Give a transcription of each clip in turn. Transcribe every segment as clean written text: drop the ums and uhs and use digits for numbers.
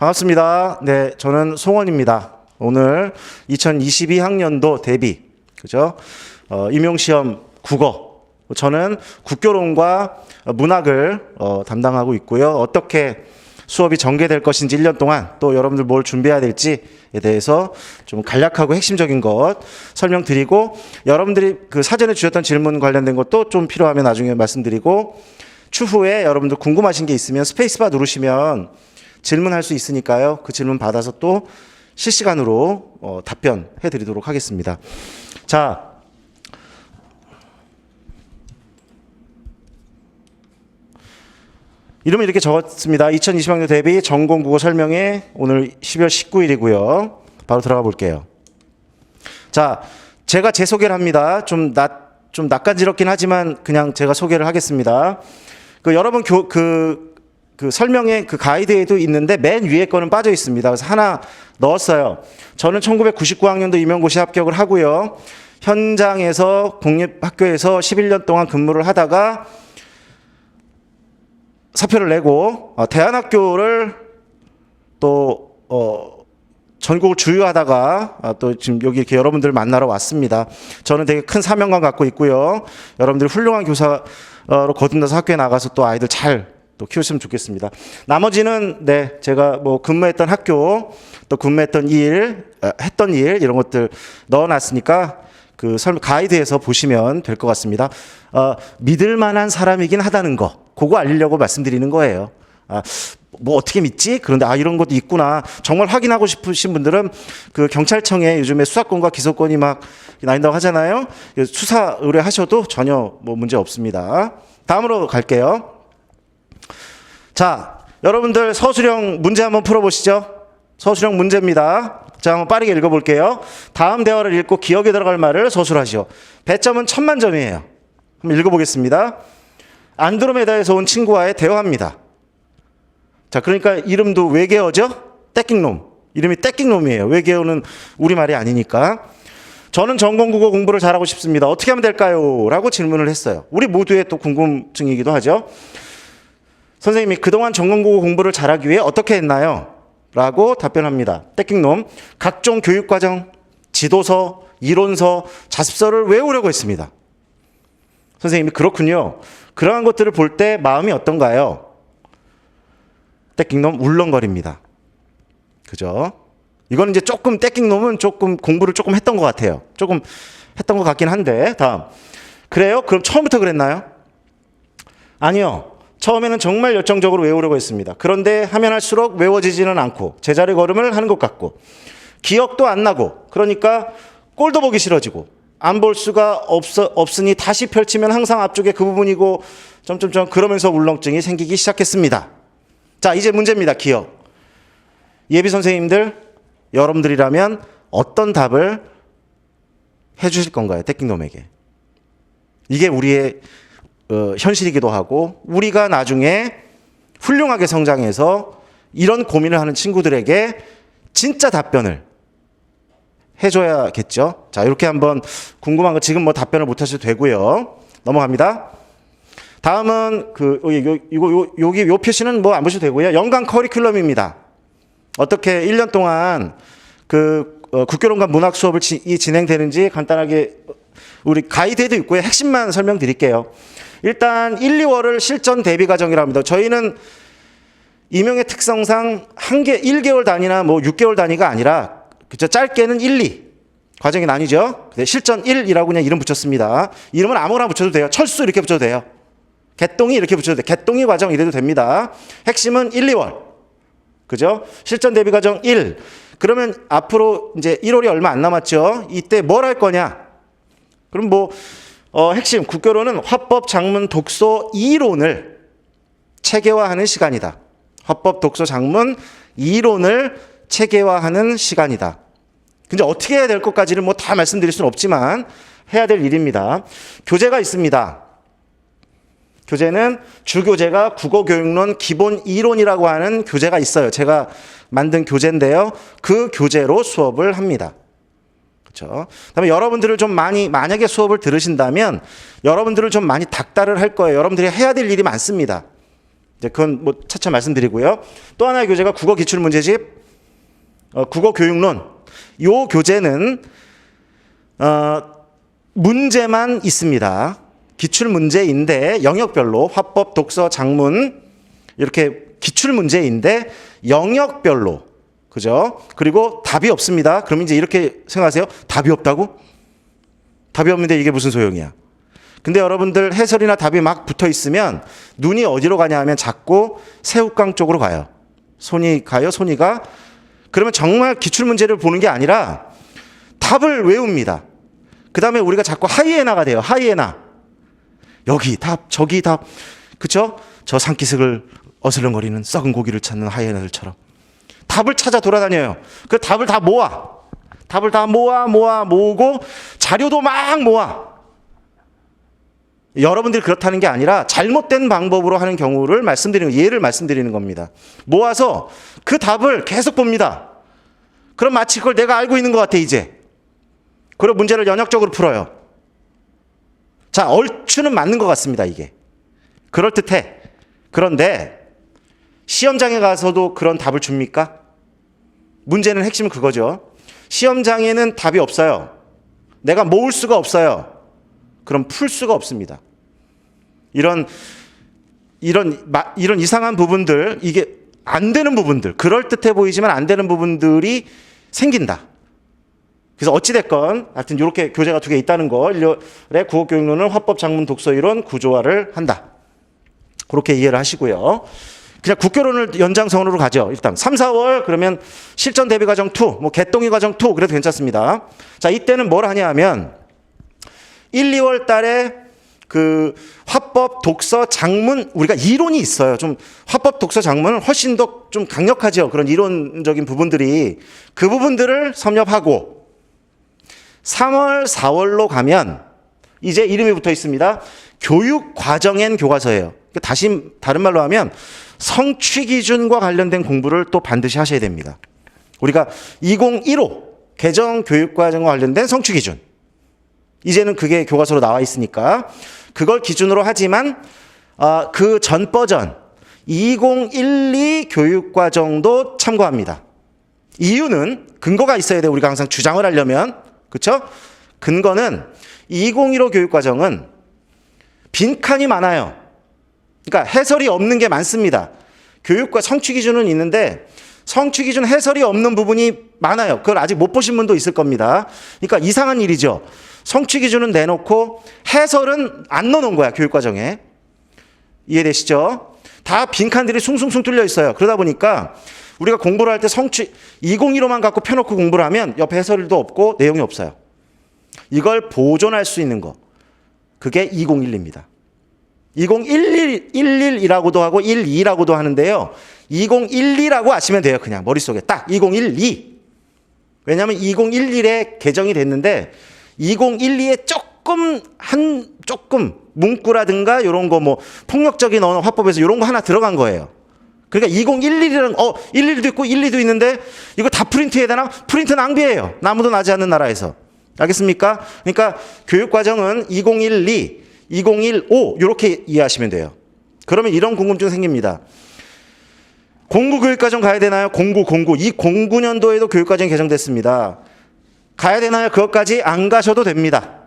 반갑습니다. 네, 저는 송원입니다. 오늘 2022학년도 대비, 그죠? 임용시험 국어. 저는 국교론과 문학을 담당하고 있고요. 어떻게 수업이 전개될 것인지 1년 동안 또 여러분들 뭘 준비해야 될지에 대해서 좀 간략하고 핵심적인 것 설명드리고, 여러분들이 그 사전에 주셨던 질문 관련된 것도 좀 필요하면 나중에 말씀드리고, 추후에 여러분들 궁금하신 게 있으면 스페이스바 누르시면 질문할 수 있으니까요. 그 질문 받아서 또 실시간으로 답변해 드리도록 하겠습니다. 자, 이름을 이렇게 적었습니다. 2020학년 대비 전공국어 설명회, 오늘 12월 19일이고요. 바로 들어가 볼게요. 자, 제가 제 소개를 합니다. 좀 낯간지럽긴 하지만 그냥 제가 소개를 하겠습니다. 여러분 그 설명회 그 가이드에도 있는데 맨 위에 거는 빠져 있습니다. 그래서 하나 넣었어요. 저는 1999학년도 임용고시 합격을 하고요. 현장에서 공립학교에서 11년 동안 근무를 하다가 사표를 내고 대안학교를 또 전국을 주유하다가 또 지금 여기 이렇게 여러분들 만나러 왔습니다. 저는 되게 큰 사명감 갖고 있고요. 여러분들이 훌륭한 교사로 거듭나서 학교에 나가서 또 아이들 잘 또 키우시면 좋겠습니다. 나머지는 네, 제가 뭐 근무했던 학교, 또 근무했던 했던 일 이런 것들 넣어놨으니까 그 가이드에서 보시면 될 것 같습니다. 믿을 만한 사람이긴 하다는 거, 그거 알리려고 말씀드리는 거예요. 뭐 어떻게 믿지? 그런데 이런 것도 있구나. 정말 확인하고 싶으신 분들은 그 경찰청에 요즘에 수사권과 기소권이 막 나온다고 하잖아요. 수사 의뢰하셔도 전혀 뭐 문제 없습니다. 다음으로 갈게요. 자, 여러분들 서술형 문제 한번 풀어보시죠. 서술형 문제입니다. 자, 한번 빠르게 읽어볼게요. 다음 대화를 읽고 기억에 들어갈 말을 서술하시오. 배점은 1000만점이에요. 한번 읽어보겠습니다. 안드로메다에서 온 친구와의 대화입니다. 자, 그러니까 이름도 외계어죠? 떼깅놈. 이름이 떼깅놈이에요. 외계어는 우리말이 아니니까. 저는 전공국어 공부를 잘하고 싶습니다. 어떻게 하면 될까요? 라고 질문을 했어요. 우리 모두의 또 궁금증이기도 하죠. 선생님이 그동안 전공국어 공부를 잘하기 위해 어떻게 했나요? 라고 답변합니다. 떼깅놈. 각종 교육과정, 지도서, 이론서, 자습서를 외우려고 했습니다. 선생님이 그렇군요. 그러한 것들을 볼 때 마음이 어떤가요? 떼깅놈 울렁거립니다. 그죠? 이거는 이제 조금 떼깅놈은 조금 공부를 조금 했던 것 같아요. 조금 했던 것 같긴 한데. 다음. 그래요? 그럼 처음부터 그랬나요? 아니요. 처음에는 정말 열정적으로 외우려고 했습니다. 그런데 하면 할수록 외워지지는 않고 제자리 걸음을 하는 것 같고 기억도 안 나고, 그러니까 꼴도 보기 싫어지고 안 볼 수가 없으니 다시 펼치면 항상 앞쪽에 그 부분이고 점점점 그러면서 울렁증이 생기기 시작했습니다. 자, 이제 문제입니다. 기억. 예비 선생님들, 여러분들이라면 어떤 답을 해주실 건가요? 떼깅놈에게. 이게 우리의 현실이기도 하고, 우리가 나중에 훌륭하게 성장해서 이런 고민을 하는 친구들에게 진짜 답변을 해줘야겠죠. 자, 이렇게 한번 궁금한 거 지금 뭐 답변을 못 하셔도 되고요. 넘어갑니다. 다음은 여기 요 표시는 뭐 안 보셔도 되고요. 연간 커리큘럼입니다. 어떻게 1년 동안 국교론과 문학 수업을 진행되는지 간단하게 우리 가이드에도 있고요. 핵심만 설명드릴게요. 일단 1, 2월을 실전 대비 과정이라고 합니다. 저희는 임용의 특성상 1개월 단위나 뭐 6개월 단위가 아니라, 그쵸, 짧게는 1, 2 과정이 나뉘죠. 실전 1이라고 그냥 이름 붙였습니다. 이름은 아무거나 붙여도 돼요. 철수 이렇게 붙여도 돼요. 개똥이 이렇게 붙여도 돼요. 개똥이 과정 이래도 됩니다. 핵심은 1, 2월. 그죠? 실전 대비 과정 1. 그러면 앞으로 이제 1월이 얼마 안 남았죠. 이때 뭘 할 거냐? 그럼 핵심 국교론은 화법, 작문, 독서, 이론을 체계화하는 시간이다. 화법, 독서, 작문, 이론을 체계화하는 시간이다. 근데 어떻게 해야 될 것까지는 뭐 다 말씀드릴 수는 없지만 해야 될 일입니다. 교재가 있습니다. 교재는 주교재가 국어교육론 기본 이론이라고 하는 교재가 있어요. 제가 만든 교재인데요. 그 교재로 수업을 합니다. 그렇죠? 그다음에 여러분들을 좀 만약에 수업을 들으신다면 여러분들을 좀 많이 닥달을 할 거예요. 여러분들이 해야 될 일이 많습니다. 이제 그건 뭐 차차 말씀드리고요. 또 하나의 교재가 국어 기출 문제집, 국어 교육론. 요 교재는 문제만 있습니다. 기출 문제인데 영역별로 화법, 독서, 작문 이렇게 기출 문제인데 영역별로, 그죠? 그리고 답이 없습니다. 그럼 이제 이렇게 생각하세요. 답이 없다고? 답이 없는데 이게 무슨 소용이야? 근데 여러분들 해설이나 답이 막 붙어 있으면 눈이 어디로 가냐 하면 자꾸 새우깡 쪽으로 가요. 손이 가요, 손이 가. 그러면 정말 기출문제를 보는 게 아니라 답을 외웁니다. 그 다음에 우리가 자꾸 하이에나가 돼요. 하이에나. 여기 답, 저기 답. 그쵸? 저 산기슭을 어슬렁거리는 썩은 고기를 찾는 하이에나들처럼. 답을 찾아 돌아다녀요. 그 답을 다 모아. 답을 다 모으고 자료도 막 모아. 여러분들이 그렇다는 게 아니라 잘못된 방법으로 하는 경우를 말씀드리는, 예를 말씀드리는 겁니다. 모아서 그 답을 계속 봅니다. 그럼 마치 그걸 내가 알고 있는 것 같아, 이제. 그리고 문제를 연역적으로 풀어요. 자, 얼추는 맞는 것 같습니다, 이게. 그럴듯해. 그런데 시험장에 가서도 그런 답을 줍니까? 문제는 핵심은 그거죠. 시험장에는 답이 없어요. 내가 모을 수가 없어요. 그럼 풀 수가 없습니다. 이런 이상한 부분들, 이게 안 되는 부분들, 그럴듯해 보이지만 안 되는 부분들이 생긴다. 그래서 어찌됐건 하여튼 이렇게 교재가 2개 있다는 거, 1렬의 국어교육론은 화법, 작문, 독서 이론 구조화를 한다. 그렇게 이해를 하시고요. 그냥 국교론을 연장선으로 가죠. 일단 3, 4월 그러면 실전 대비 과정 2, 뭐 개똥이 과정 2 그래도 괜찮습니다. 자, 이때는 뭘 하냐 하면 1, 2월 달에 그 화법, 독서, 작문, 우리가 이론이 있어요. 좀 화법, 독서, 작문은 훨씬 더 좀 강력하죠. 그런 이론적인 부분들이. 그 부분들을 섭렵하고 3월, 4월로 가면 이제 이름이 붙어 있습니다. 교육 과정엔 교과서예요. 다시 다른 말로 하면 성취 기준과 관련된 공부를 또 반드시 하셔야 됩니다. 우리가 2015 개정 교육 과정과 관련된 성취 기준. 이제는 그게 교과서로 나와 있으니까 그걸 기준으로 하지만 그 전 버전 2012 교육과정도 참고합니다. 이유는 근거가 있어야 돼요. 우리가 항상 주장을 하려면. 그렇죠? 근거는 2015 교육과정은 빈칸이 많아요. 그러니까 해설이 없는 게 많습니다. 교육과 성취 기준은 있는데 성취 기준 해설이 없는 부분이 많아요. 그걸 아직 못 보신 분도 있을 겁니다. 그러니까 이상한 일이죠. 성취 기준은 내놓고 해설은 안 넣어놓은 거야, 교육과정에. 이해되시죠? 다 빈칸들이 숭숭숭 뚫려 있어요. 그러다 보니까 우리가 공부를 할 때 성취 2015만 갖고 펴놓고 공부를 하면 옆에 해설도 없고 내용이 없어요. 이걸 보존할 수 있는 거. 그게 2012입니다. 2011이라고도 하고 12라고도 하는데요. 2012라고 아시면 돼요. 그냥 머릿속에 딱 2012. 왜냐하면 2011에 개정이 됐는데 2012에 조금 문구라든가 이런 거 뭐 폭력적인 언어 화법에서 이런 거 하나 들어간 거예요. 그러니까 2011이라는 11도 있고 12도 있는데 이거 다 프린트해야 되나? 프린트 낭비예요. 나무도 나지 않는 나라에서. 알겠습니까? 그러니까 교육과정은 2012, 2015 이렇게 이해하시면 돼요. 그러면 이런 궁금증 생깁니다. 공구 교육과정 가야 되나요? 공구. 이 09년도에도 교육과정이 개정됐습니다. 가야 되나요? 그것까지 안 가셔도 됩니다.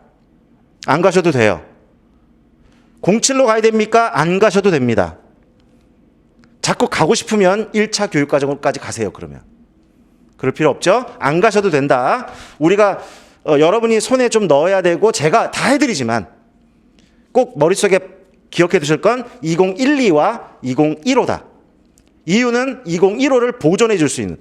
안 가셔도 돼요. 07로 가야 됩니까? 안 가셔도 됩니다. 자꾸 가고 싶으면 1차 교육과정까지 가세요. 그러면. 그럴 필요 없죠? 안 가셔도 된다. 우리가 여러분이 손에 좀 넣어야 되고 제가 다 해드리지만 꼭 머릿속에 기억해 두실 건 2012와 2015다. 이유는 2015를 보존해 줄 수 있는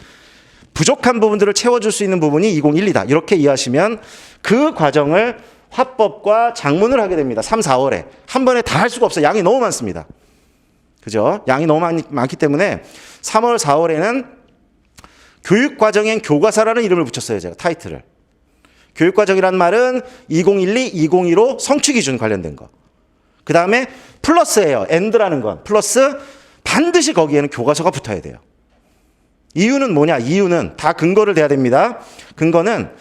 부족한 부분들을 채워줄 수 있는 부분이 2012다. 이렇게 이해하시면 그 과정을 화법과 작문을 하게 됩니다. 3, 4월에. 한 번에 다 할 수가 없어요. 양이 너무 많습니다. 그죠? 양이 너무 많기 때문에 3월, 4월에는 교육과정엔 교과서라는 이름을 붙였어요. 제가 타이틀을. 교육과정이란 말은 2012, 2015 성취기준 관련된 거. 그 다음에 플러스예요. 엔드라는 건. 플러스 반드시 거기에는 교과서가 붙어야 돼요. 이유는 뭐냐? 이유는 다 근거를 대야 됩니다. 근거는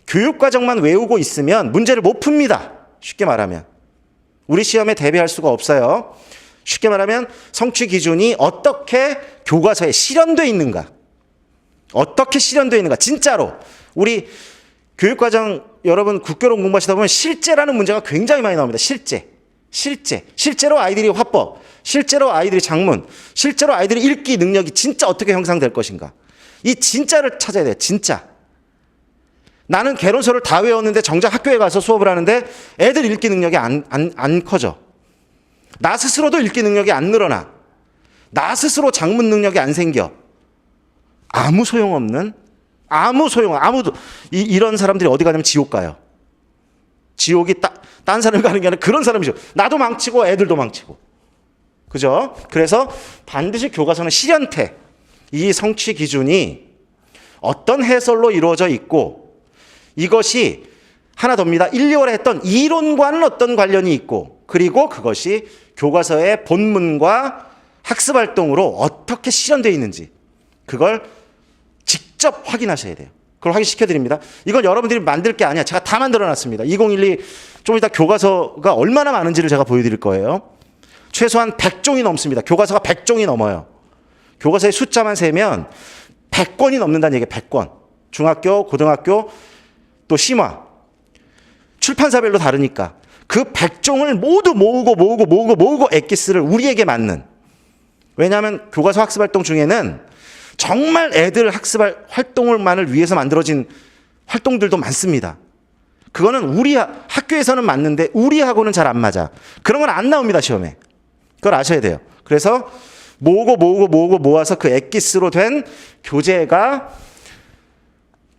교육과정만 외우고 있으면 문제를 못 풉니다. 쉽게 말하면. 우리 시험에 대비할 수가 없어요. 쉽게 말하면 성취 기준이 어떻게 교과서에 실현되어 있는가. 어떻게 실현되어 있는가. 진짜로 우리 교육과정 여러분 국교론 공부하시다 보면 실제라는 문제가 굉장히 많이 나옵니다. 실제로 아이들이 화법, 실제로 아이들이 작문, 실제로 아이들이 읽기 능력이 진짜 어떻게 형성될 것인가. 이 진짜를 찾아야 돼요. 진짜. 나는 개론서를 다 외웠는데 정작 학교에 가서 수업을 하는데 애들 읽기 능력이 안 커져. 나 스스로도 읽기 능력이 안 늘어나. 나 스스로 작문 능력이 안 생겨. 아무 소용없는, 아무도, 이런 사람들이 어디 가냐면 지옥 가요. 지옥이 딴 사람 가는 게 아니라 그런 사람이죠. 나도 망치고 애들도 망치고. 그죠? 그래서 반드시 교과서는 실현태, 이 성취 기준이 어떤 해설로 이루어져 있고 이것이 하나 더입니다. 1, 2월에 했던 이론과는 어떤 관련이 있고 그리고 그것이 교과서의 본문과 학습활동으로 어떻게 실현되어 있는지 그걸 직접 확인하셔야 돼요. 그걸 확인시켜드립니다. 이건 여러분들이 만들 게 아니야. 제가 다 만들어놨습니다. 2012 좀 이따 교과서가 얼마나 많은지를 제가 보여드릴 거예요. 최소한 100종이 넘습니다. 교과서가 100종이 넘어요. 교과서의 숫자만 세면 100권이 넘는다는 얘기예요. 100권. 중학교, 고등학교, 또 심화. 출판사별로 다르니까. 그 100종을 모두 모으고 엑기스를 우리에게 맞는. 왜냐하면 교과서 학습활동 중에는 정말 애들 학습할 활동을만을 위해서 만들어진 활동들도 많습니다. 그거는 우리 학교에서는 맞는데 우리하고는 잘 안 맞아. 그런 건 안 나옵니다, 시험에. 그걸 아셔야 돼요. 그래서 모아서 그 엑기스로 된 교재가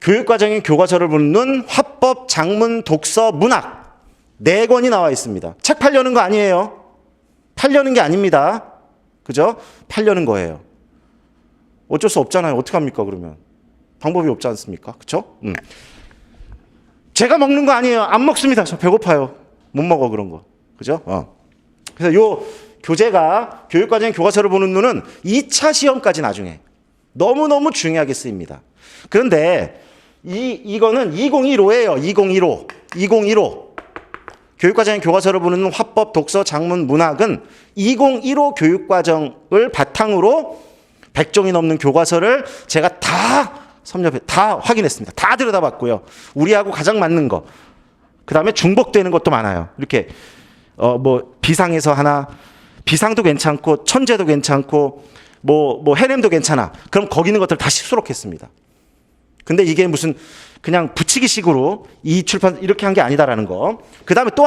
교육과정인 교과서를 묻는 화법, 작문, 독서, 문학 4권이 나와 있습니다. 책 팔려는 거 아니에요. 팔려는 게 아닙니다. 그죠? 팔려는 거예요. 어쩔 수 없잖아요. 어떡합니까, 그러면? 방법이 없지 않습니까? 그쵸? 제가 먹는 거 아니에요. 안 먹습니다. 저 배고파요. 못 먹어, 그런 거. 그죠? 그래서 요 교재가 교육과정의 교과서를 보는 눈은 2차 시험까지 나중에 너무너무 중요하게 쓰입니다. 그런데 이거는 2015예요. 2015. 교육과정의 교과서를 보는 눈 화법, 독서, 작문, 문학은 2015 교육과정을 바탕으로 100종이 넘는 교과서를 제가 다 확인했습니다. 다 들여다봤고요. 우리하고 가장 맞는 거. 그 다음에 중복되는 것도 많아요. 이렇게 비상에서 하나, 비상도 괜찮고 천재도 괜찮고 해냄도 괜찮아. 그럼 거기 있는 것들 다시 수록했습니다. 근데 이게 무슨 그냥 붙이기식으로 이 출판 이렇게 한 게 아니다라는 거. 그 다음에 또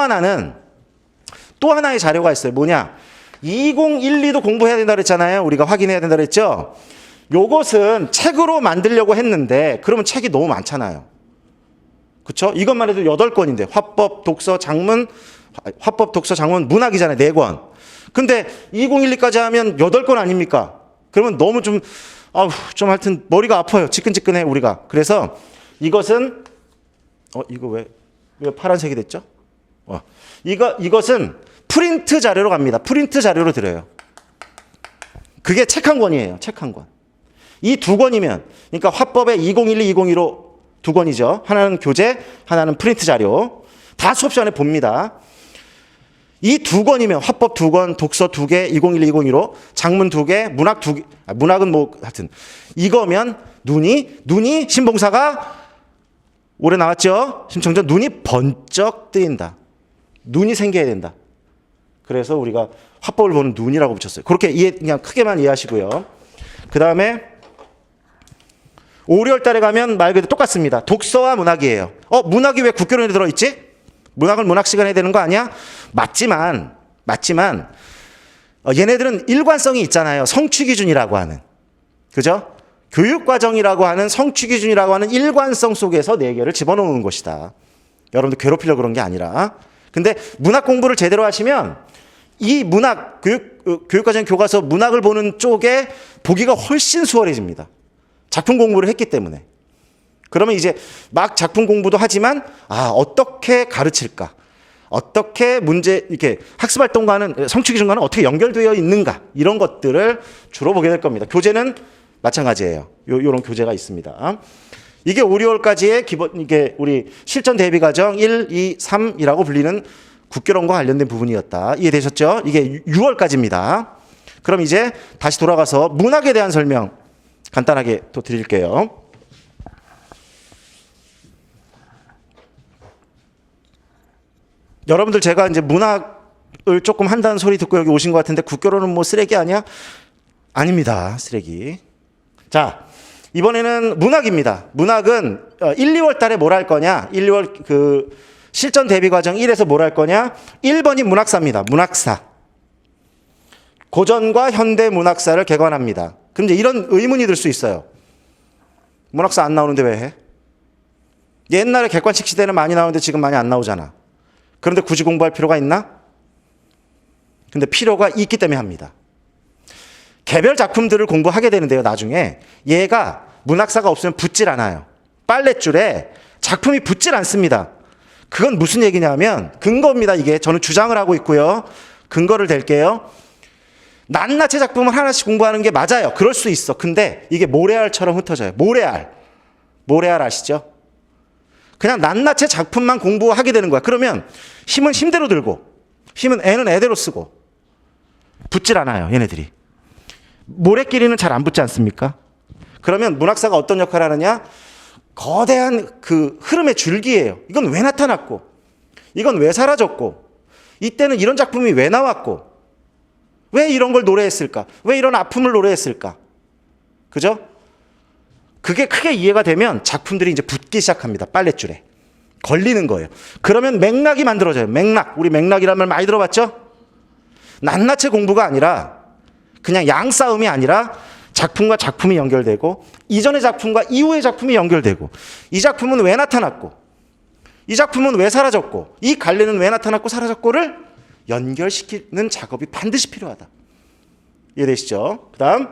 하나의 자료가 있어요. 뭐냐? 2012도 공부해야 된다 그랬잖아요. 우리가 확인해야 된다 그랬죠. 요것은 책으로 만들려고 했는데 그러면 책이 너무 많잖아요. 그렇죠? 이것만 해도 8권인데 화법, 독서, 장문, 문학이잖아요. 4권. 근데 2012까지 하면 8권 아닙니까? 그러면 너무 좀 하여튼 머리가 아파요. 지끈지끈해 우리가. 그래서 이것은 이거 왜 파란색이 됐죠? 이것은 프린트 자료로 갑니다. 프린트 자료로 드려요. 그게 책 한 권이에요. 책 한 권. 이 2권이면 그러니까 화법에 2012, 2015 2권이죠. 하나는 교재, 하나는 프린트 자료. 다 수업 시간에 봅니다. 이 2권이면 화법 2권, 독서 2개, 2012, 2015, 작문 2개, 문학 2개. 문학은 하여튼 이거면 눈이 신봉사가 올해 나왔죠. 심청전 눈이 번쩍 뜨인다. 눈이 생겨야 된다. 그래서 우리가 화법을 보는 눈이라고 붙였어요. 그렇게 그냥 크게만 이해하시고요. 그 다음에 5, 6월 달에 가면 말 그대로 똑같습니다. 독서와 문학이에요. 문학이 왜 국교론에 들어있지? 문학을 문학 시간에 해야 되는 거 아니야? 맞지만 얘네들은 일관성이 있잖아요. 성취기준이라고 하는. 그죠? 교육과정이라고 하는 성취기준이라고 하는 일관성 속에서 4개를 집어넣는 것이다. 여러분들 괴롭히려고 그런 게 아니라. 근데 문학 공부를 제대로 하시면 이 문학, 교육과정 교과서 문학을 보는 쪽에 보기가 훨씬 수월해집니다. 작품 공부를 했기 때문에. 그러면 이제 막 작품 공부도 하지만 어떻게 가르칠까? 어떻게 이렇게 학습활동과는 성취기준과는 어떻게 연결되어 있는가? 이런 것들을 주로 보게 될 겁니다. 교재는 마찬가지예요. 요런 교재가 있습니다. 이게 5, 6월까지의 이게 우리 실전 대비 과정 1, 2, 3이라고 불리는 국교론과 관련된 부분이었다. 이해되셨죠? 이게 6월까지입니다. 그럼 이제 다시 돌아가서 문학에 대한 설명 간단하게 또 드릴게요. 여러분들 제가 이제 문학을 조금 한다는 소리 듣고 여기 오신 것 같은데 국교론은 뭐 쓰레기 아니야? 아닙니다. 쓰레기. 자, 이번에는 문학입니다. 문학은 1, 2월 달에 뭘 할 거냐? 1, 2월 그 실전 대비 과정 1에서 뭘 할 거냐? 1번이 문학사입니다. 문학사. 고전과 현대 문학사를 개관합니다. 그럼 이제 이런 의문이 들 수 있어요. 문학사 안 나오는데 왜 해? 옛날에 객관식 시대는 많이 나오는데 지금 많이 안 나오잖아. 그런데 굳이 공부할 필요가 있나? 근데 필요가 있기 때문에 합니다. 개별 작품들을 공부하게 되는데요, 나중에. 얘가 문학사가 없으면 붙질 않아요. 빨랫줄에 작품이 붙질 않습니다. 그건 무슨 얘기냐면, 근거입니다, 이게. 저는 주장을 하고 있고요. 근거를 댈게요. 낱낱이 작품을 하나씩 공부하는 게 맞아요. 그럴 수 있어. 근데 이게 모래알처럼 흩어져요. 모래알. 모래알 아시죠? 그냥 낱낱이 작품만 공부하게 되는 거야. 그러면 힘은 힘대로 들고, 힘은 애는 애대로 쓰고, 붙질 않아요, 얘네들이. 모래끼리는 잘 안 붙지 않습니까? 그러면 문학사가 어떤 역할을 하느냐? 거대한 그 흐름의 줄기예요. 이건 왜 나타났고, 이건 왜 사라졌고, 이때는 이런 작품이 왜 나왔고, 왜 이런 걸 노래했을까? 왜 이런 아픔을 노래했을까? 그죠? 그게 크게 이해가 되면 작품들이 이제 붙기 시작합니다. 빨랫줄에. 걸리는 거예요. 그러면 맥락이 만들어져요. 맥락. 우리 맥락이라는 말 많이 들어봤죠? 낱낱이 공부가 아니라 그냥 양싸움이 아니라 작품과 작품이 연결되고 이전의 작품과 이후의 작품이 연결되고 이 작품은 왜 나타났고 이 작품은 왜 사라졌고 이 갈래는 왜 나타났고 사라졌고를 연결시키는 작업이 반드시 필요하다. 이해되시죠? 그 다음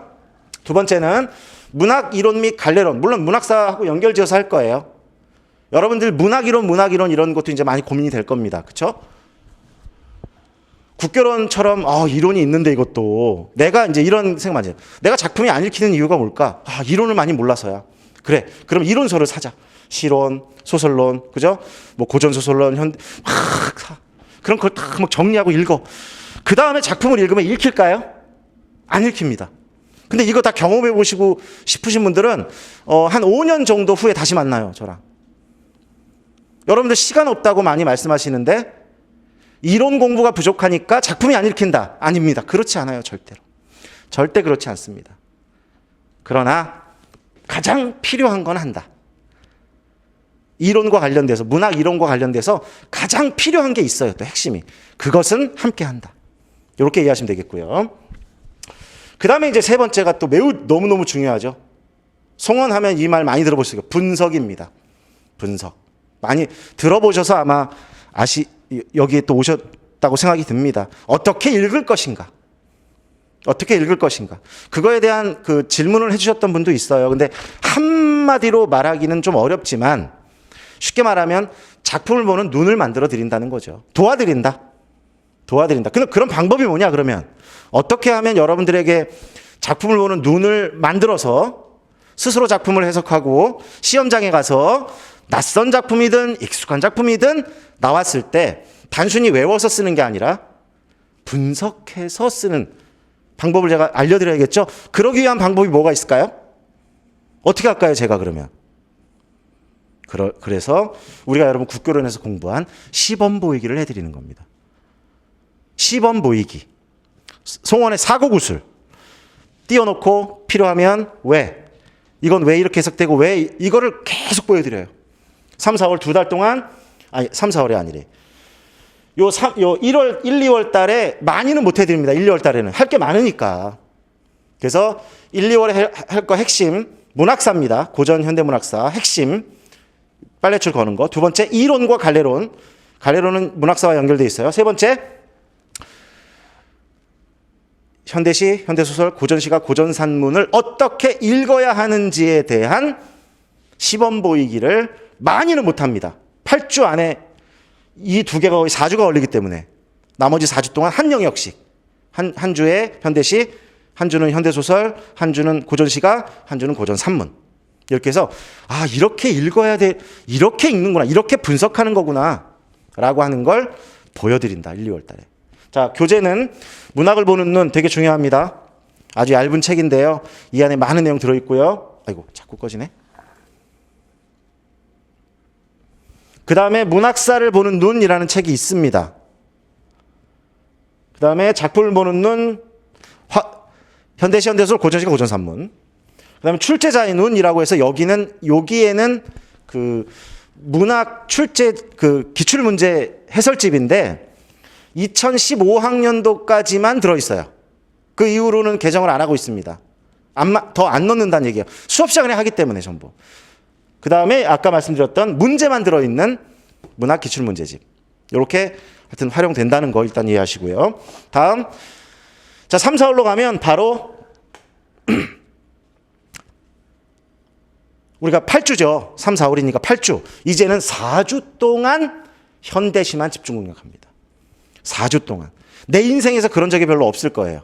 두 번째는 문학 이론 및 갈래론. 물론 문학사하고 연결지어서 할 거예요. 여러분들 문학 이론 이런 것도 이제 많이 고민이 될 겁니다. 그렇죠? 국교론처럼 이론이 있는데 이것도 내가 이제 이런 생각만 해요. 내가 작품이 안 읽히는 이유가 뭘까? 이론을 많이 몰라서야. 그래. 그럼 이론서를 사자. 시론, 소설론, 그죠? 뭐 고전 소설론, 그런 걸 다 막 정리하고 읽어. 그 다음에 작품을 읽으면 읽힐까요? 안 읽힙니다. 근데 이거 다 경험해 보시고 싶으신 분들은 한 5년 정도 후에 다시 만나요, 저랑. 여러분들 시간 없다고 많이 말씀하시는데 이론 공부가 부족하니까 작품이 안 읽힌다. 아닙니다. 그렇지 않아요, 절대로. 절대 그렇지 않습니다. 그러나 가장 필요한 건 한다. 이론과 관련돼서, 문학 이론과 관련돼서 가장 필요한 게 있어요, 또 핵심이. 그것은 함께 한다. 이렇게 이해하시면 되겠고요. 그 다음에 이제 세 번째가 또 매우 너무너무 중요하죠. 송원하면 이 말 많이 들어보시죠. 분석입니다. 분석. 많이 들어보셔서 아마 여기에 또 오셨다고 생각이 듭니다. 어떻게 읽을 것인가? 어떻게 읽을 것인가? 그거에 대한 그 질문을 해주셨던 분도 있어요. 근데 한마디로 말하기는 좀 어렵지만 쉽게 말하면 작품을 보는 눈을 만들어 드린다는 거죠. 도와드린다. 근데 그런 방법이 뭐냐 그러면 어떻게 하면 여러분들에게 작품을 보는 눈을 만들어서 스스로 작품을 해석하고 시험장에 가서 낯선 작품이든 익숙한 작품이든 나왔을 때 단순히 외워서 쓰는 게 아니라 분석해서 쓰는 방법을 제가 알려드려야겠죠? 그러기 위한 방법이 뭐가 있을까요? 어떻게 할까요, 제가 그러면? 그래서 우리가 여러분 국교론에서 공부한 시범 보이기를 해드리는 겁니다. 시범 보이기. 송원의 사고구술. 띄워놓고 필요하면 왜? 이건 왜 이렇게 해석되고 왜? 이거를 계속 보여드려요. 3, 4월 2달 동안, 3, 4월이 아니래. 요 1월, 1, 2월 달에 많이는 못 해드립니다. 1, 2월 달에는. 할 게 많으니까. 그래서 1, 2월에 할 거 핵심, 문학사입니다. 고전 현대문학사 핵심. 빨래줄 거는 거. 두 번째, 이론과 갈래론. 갈래론은 문학사와 연결되어 있어요. 세 번째, 현대시, 현대소설, 고전시가, 고전산문을 어떻게 읽어야 하는지에 대한 시범 보이기를 많이는 못합니다. 8주 안에 이 두 개가 거의 4주가 걸리기 때문에 나머지 4주 동안 한 영역씩 한 주에 현대시, 한 주는 현대소설, 한 주는 고전시가, 한 주는 고전산문. 이렇게 해서 이렇게 읽어야 돼, 이렇게 읽는구나, 이렇게 분석하는 거구나 라고 하는 걸 보여드린다. 1, 2월 달에. 자, 교재는 문학을 보는 눈 되게 중요합니다. 아주 얇은 책인데요. 이 안에 많은 내용 들어있고요. 아이고, 자꾸 꺼지네. 그 다음에 문학사를 보는 눈이라는 책이 있습니다. 그 다음에 작품을 보는 눈, 현대시, 현대소설, 고전시가, 고전산문. 그 다음에 출제자의 눈이라고 해서 여기에는 그 문학 출제 그 기출문제 해설집인데 2015학년도까지만 들어있어요. 그 이후로는 개정을 안 하고 있습니다. 더 안 넣는다는 얘기예요. 수업 시간에 하기 때문에 전부. 그 다음에 아까 말씀드렸던 문제만 들어있는 문학 기출문제집. 이렇게 하여튼 활용된다는 거 일단 이해하시고요. 다음, 자 3, 4월로 가면 바로 우리가 8주죠. 3, 4월이니까 8주. 이제는 4주 동안 현대시만 집중 공략합니다. 4주 동안. 내 인생에서 그런 적이 별로 없을 거예요.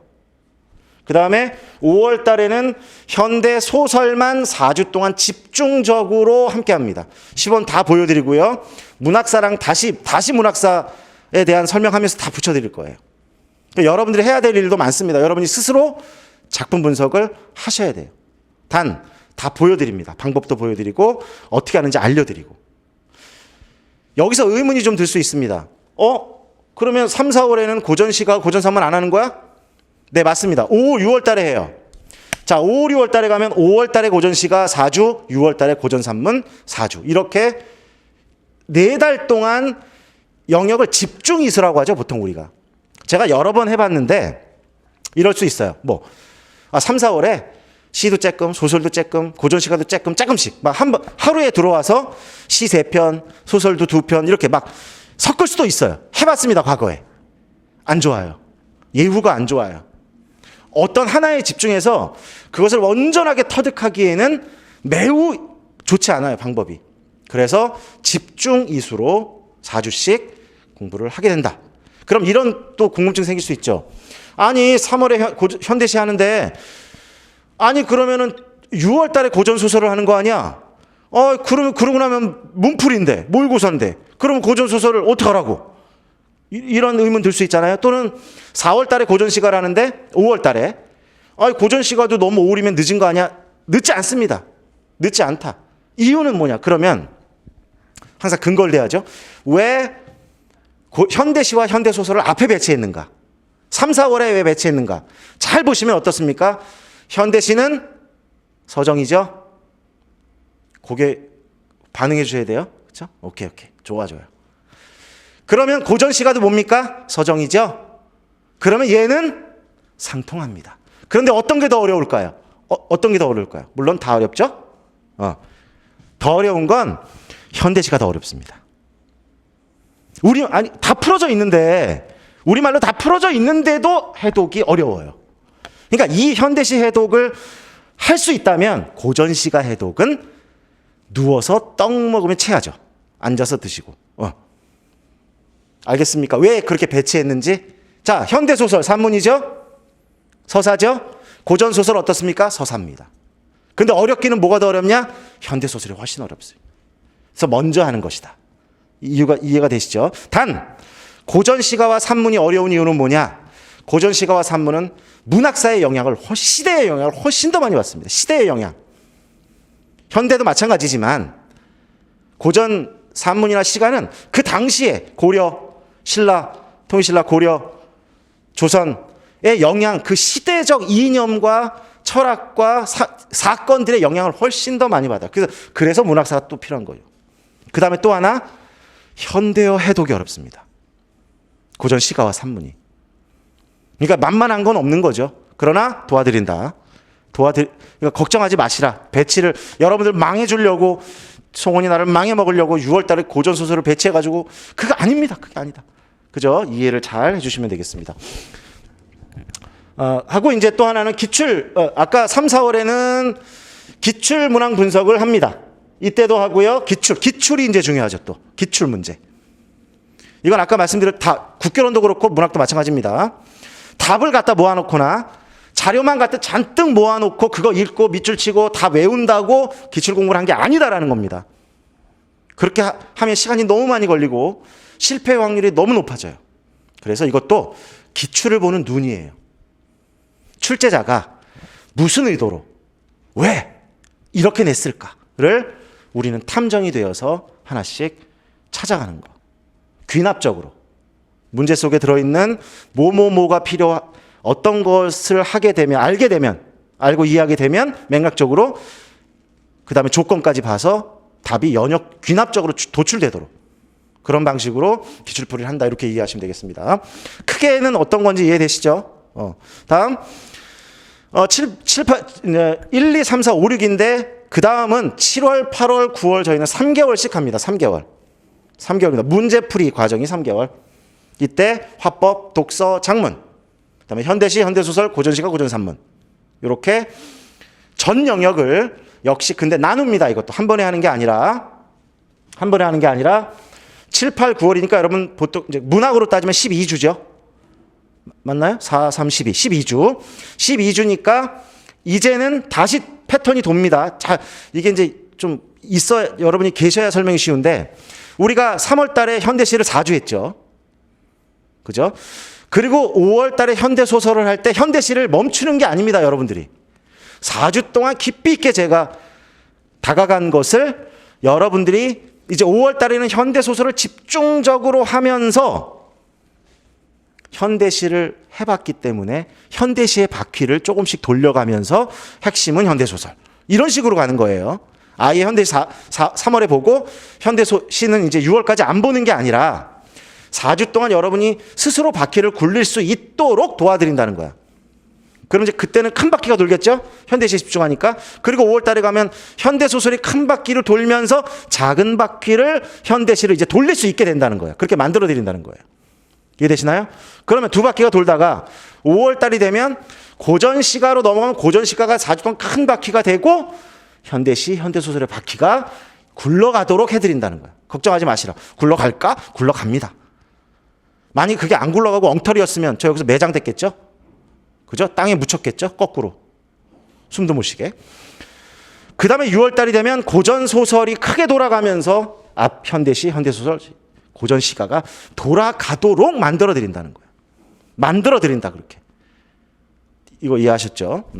그 다음에 5월 달에는 현대 소설만 4주 동안 집중적으로 함께 합니다. 10원 다 보여드리고요. 문학사랑 다시 문학사에 대한 설명하면서 다 붙여드릴 거예요. 그러니까 여러분들이 해야 될 일도 많습니다. 여러분이 스스로 작품 분석을 하셔야 돼요. 단, 다 보여드립니다. 방법도 보여드리고 어떻게 하는지 알려드리고. 여기서 의문이 좀 들 수 있습니다. 그러면 3, 4월에는 고전시가 고전산문 안 하는 거야? 네, 맞습니다. 5, 6월 달에 해요. 자, 5, 6월 달에 가면 5월 달에 고전시가 4주, 6월 달에 고전산문 4주. 이렇게 4달 동안 영역을 집중 이수라고 하죠, 보통 우리가. 제가 여러 번 해봤는데 이럴 수 있어요. 3, 4월에 시도 쬐끔, 소설도 쬐끔, 고전시가도 조금씩 막 하루에 들어와서 시 3편, 소설도 2편 이렇게 막 섞을 수도 있어요. 해봤습니다, 과거에. 안 좋아요. 예후가 안 좋아요. 어떤 하나에 집중해서 그것을 온전하게 터득하기에는 매우 좋지 않아요, 방법이. 그래서 집중 이수로 4주씩 공부를 하게 된다. 그럼 이런 또 궁금증 생길 수 있죠. 아니 3월에 현대시 하는데 아니 그러면은 6월 달에 고전소설을 하는 거 아니야? 그러고 나면 문풀인데 모의고사인데 그러면 고전소설을 어떡하라고? 이런 의문 들 수 있잖아요. 또는 4월 달에 고전시가를 하는데 5월 달에 고전시가도 너무 오후리면 늦은 거 아니야? 늦지 않습니다. 늦지 않다. 이유는 뭐냐? 그러면 항상 근거를 대야죠. 왜 현대시와 현대소설을 앞에 배치했는가? 3, 4월에 왜 배치했는가? 잘 보시면 어떻습니까? 현대시는 서정이죠? 그게 반응해 주셔야 돼요. 그렇죠? 오케이. 좋아요. 그러면 고전시가도 뭡니까? 서정이죠? 그러면 얘는 상통합니다. 그런데 어떤 게 더 어려울까요? 어떤 게 더 어려울까요? 물론 다 어렵죠? 더 어려운 건 현대시가 더 어렵습니다. 다 풀어져 있는데, 우리말로 다 풀어져 있는데도 해독이 어려워요. 그러니까 이 현대시 해독을 할 수 있다면 고전시가 해독은 누워서 떡 먹으면 체하죠. 앉아서 드시고. 알겠습니까? 왜 그렇게 배치했는지? 자, 현대소설 산문이죠? 서사죠? 고전소설 어떻습니까? 서사입니다. 근데 어렵기는 뭐가 더 어렵냐? 현대소설이 훨씬 어렵어요. 그래서 먼저 하는 것이다. 이해가 되시죠? 단, 고전시가와 산문이 어려운 이유는 뭐냐? 고전시가와 산문은 문학사의 영향을, 시대의 영향을 훨씬 더 많이 받습니다. 시대의 영향. 현대도 마찬가지지만 고전 산문이나 시가는 그 당시에 고려, 신라, 통일신라, 고려, 조선의 영향, 그 시대적 이념과 철학과 사건들의 영향을 훨씬 더 많이 받아요. 그래서 문학사가 또 필요한 거예요. 그 다음에 또 하나, 현대어 해독이 어렵습니다. 고전 시가와 산문이. 그러니까 만만한 건 없는 거죠. 그러나 도와드린다. 그러니까 걱정하지 마시라. 배치를 여러분들 망해주려고 송원이 나를 망해먹으려고 6월 달에 고전소설을 배치해가지고 그거 아닙니다. 그게 아니다. 그죠? 이해를 잘 해주시면 되겠습니다. 하고 이제 또 하나는 아까 3, 4월에는 기출 문항 분석을 합니다. 이때도 하고요. 기출이 이제 중요하죠. 또 기출 문제. 이건 아까 말씀드린 국결원도 그렇고 문학도 마찬가지입니다. 답을 갖다 모아놓거나 자료만 갖다 잔뜩 모아놓고 그거 읽고 밑줄 치고 다 외운다고 기출 공부를 한 게 아니다라는 겁니다. 그렇게 하면 시간이 너무 많이 걸리고 실패 확률이 너무 높아져요. 그래서 이것도 기출을 보는 눈이에요. 출제자가 무슨 의도로, 왜 이렇게 냈을까를 우리는 탐정이 되어서 하나씩 찾아가는 거. 귀납적으로 문제 속에 들어있는 뭐뭐뭐가 어떤 것을 하게 되면, 알게 되면, 알고 이해하게 되면 맥락적으로 그 다음에 조건까지 봐서 답이 귀납적으로 도출되도록 그런 방식으로 기출풀이를 한다, 이렇게 이해하시면 되겠습니다. 크게는 어떤 건지 이해되시죠? 다음 1, 2, 3, 4, 5, 6인데 그 다음은 7월, 8월, 9월 저희는 3개월씩 합니다. 3개월입니다. 문제풀이 과정이 3개월. 이때 화법, 독서, 장문, 그 다음에 현대시, 현대소설, 고전시가, 고전산문, 이렇게 전 영역을 역시 근데 나눕니다. 이것도 한 번에 하는 게 아니라 7, 8, 9월이니까 여러분 보통 이제 문학으로 따지면 12주죠. 맞나요? 4, 3, 12. 12주. 12주니까 이제는 다시 패턴이 돕니다. 자, 이게 이제 좀 여러분이 계셔야 설명이 쉬운데, 우리가 3월 달에 현대시를 4주 했죠. 그죠? 그리고 5월 달에 현대소설을 할 때 현대시를 멈추는 게 아닙니다, 여러분들이. 4주 동안 깊이 있게 제가 다가간 것을 여러분들이 이제 5월 달에는 현대소설을 집중적으로 하면서 현대시를 해봤기 때문에 현대시의 바퀴를 조금씩 돌려가면서 핵심은 현대소설. 이런 식으로 가는 거예요. 아예 현대시 3월에 보고 현대시는 이제 6월까지 안 보는 게 아니라 4주 동안 여러분이 스스로 바퀴를 굴릴 수 있도록 도와드린다는 거야. 그럼 이제 그때는 큰 바퀴가 돌겠죠? 현대시에 집중하니까. 그리고 5월 달에 가면 현대소설이 큰 바퀴를 돌면서 작은 바퀴를 현대시를 이제 돌릴 수 있게 된다는 거야. 그렇게 만들어 드린다는 거예요. 이해되시나요? 그러면 두 바퀴가 돌다가 5월 달이 되면 고전시가로 넘어가면 고전시가가 4주 동안 큰 바퀴가 되고 현대시, 현대소설의 바퀴가 굴러가도록 해드린다는 거야. 걱정하지 마시라. 굴러갈까? 굴러갑니다. 만약 그게 안 굴러가고 엉터리였으면 저 여기서 매장됐겠죠? 그죠? 땅에 묻혔겠죠? 거꾸로. 숨도 못 쉬게. 그 다음에 6월달이 되면 고전소설이 크게 돌아가면서 앞 현대시, 현대소설, 고전시가가 돌아가도록 만들어드린다는 거예요. 만들어드린다, 그렇게. 이거 이해하셨죠?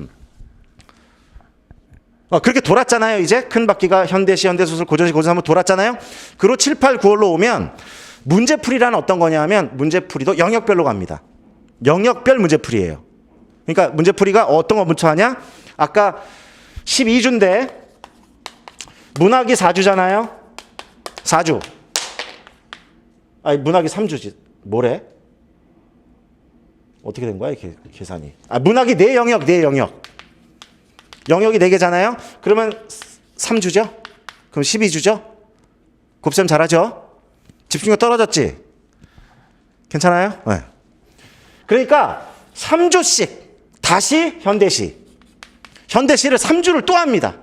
그렇게 돌았잖아요, 이제. 큰 바퀴가 현대시, 현대소설, 고전시, 고전산문 돌았잖아요. 그리고 7, 8, 9월로 오면 문제풀이라는 어떤 거냐면 문제풀이도 영역별로 갑니다. 영역별 문제풀이에요. 그러니까 문제풀이가 어떤 거 문처하냐? 아까 12주인데 문학이 4주잖아요. 4주. 아니 문학이 3주지. 뭐래? 어떻게 된 거야? 이렇게 계산이. 문학이 네 영역이 4개잖아요. 그러면 3주죠? 그럼 12주죠? 곱셈 잘하죠? 집중력 떨어졌지? 괜찮아요? 네. 그러니까 3주씩 다시 현대시를 3주를 또 합니다.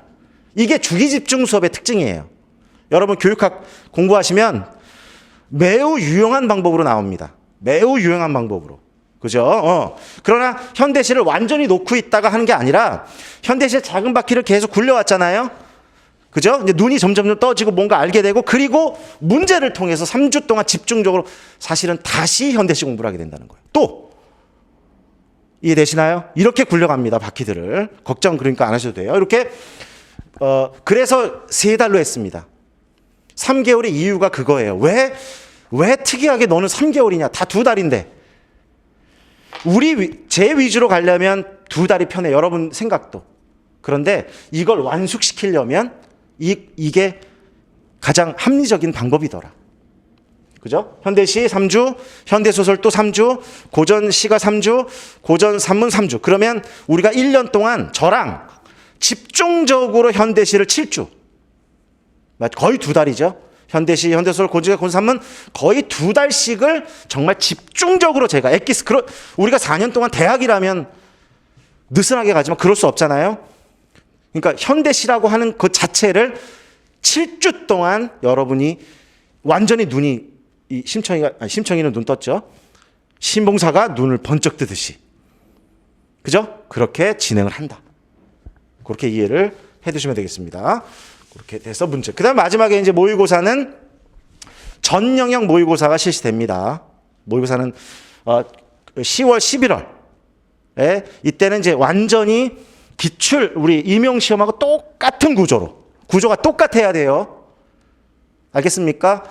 이게 주기집중 수업의 특징이에요. 여러분 교육학 공부하시면 매우 유용한 방법으로 나옵니다. 매우 유용한 방법으로. 그죠? 그러나 현대시를 완전히 놓고 있다가 하는 게 아니라 현대시의 작은 바퀴를 계속 굴려왔잖아요. 그죠? 이제 눈이 점점 떠지고 뭔가 알게 되고 그리고 문제를 통해서 3주 동안 집중적으로 사실은 다시 현대시 공부를 하게 된다는 거예요. 또 이해되시나요? 이렇게 굴려갑니다. 바퀴들을. 걱정 그러니까 안 하셔도 돼요. 이렇게 그래서 3달로 했습니다. 3개월의 이유가 그거예요. 왜 특이하게 너는 3개월이냐? 다 2달인데. 제 위주로 가려면 2달이 편해. 여러분 생각도. 그런데 이걸 완숙시키려면 이게 가장 합리적인 방법이더라. 그죠? 현대시 3주, 현대소설 또 3주, 고전시가 3주, 고전산문 3주. 그러면 우리가 1년 동안 저랑 집중적으로 현대시를 7주. 거의 2달이죠. 현대시, 현대소설, 고전시가, 고전산문 거의 2달씩을 정말 집중적으로 제가 우리가 4년 동안 대학이라면 느슨하게 가지만 그럴 수 없잖아요. 그러니까 현대시라고 하는 그 자체를 7주 동안 여러분이 완전히 심청이는 눈 떴죠. 신봉사가 눈을 번쩍 뜨듯이. 그죠? 그렇게 진행을 한다. 그렇게 이해를 해 두시면 되겠습니다. 그렇게 돼서 문제. 그 다음 마지막에 이제 모의고사는 전 영역 모의고사가 실시됩니다. 모의고사는 10월, 11월. 이때는 이제 완전히 기출 우리 임용 시험하고 똑같은 구조가 똑같아야 돼요. 알겠습니까?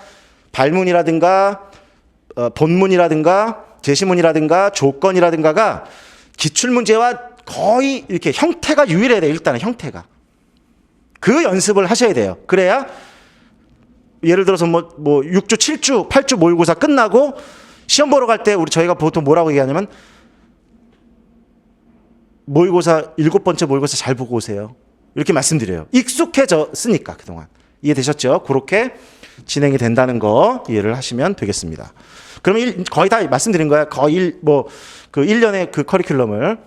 발문이라든가 본문이라든가 제시문이라든가 조건이라든가가 기출 문제와 거의 이렇게 형태가 유일해야 돼요. 일단은 형태가. 그 연습을 하셔야 돼요. 그래야 예를 들어서 뭐 6주, 7주, 8주 모의고사 끝나고 시험 보러 갈 때 저희가 보통 뭐라고 얘기하냐면 모의고사 7번째 모의고사 잘 보고 오세요. 이렇게 말씀드려요. 익숙해졌으니까 그동안. 이해되셨죠? 그렇게 진행이 된다는 거 이해를 하시면 되겠습니다. 그러면 거의 다 말씀드린 거야. 거의 그 1년의 그 커리큘럼을.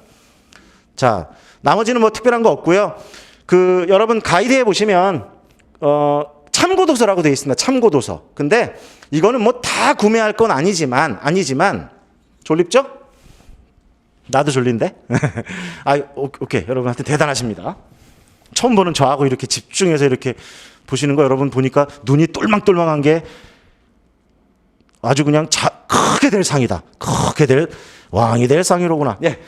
자, 나머지는 뭐 특별한 거 없고요. 여러분 가이드에 보시면 참고도서라고 되어 있습니다. 참고도서. 근데 이거는 뭐 다 구매할 건 아니지만 졸립죠? 나도 졸린데? 오케이. 여러분한테 대단하십니다. 처음 보는 저하고 이렇게 집중해서 이렇게 보시는 거 여러분 보니까 눈이 똘망똘망한 게 아주 그냥 크게 될 상이다. 크게 될 왕이 될 상이로구나. 예.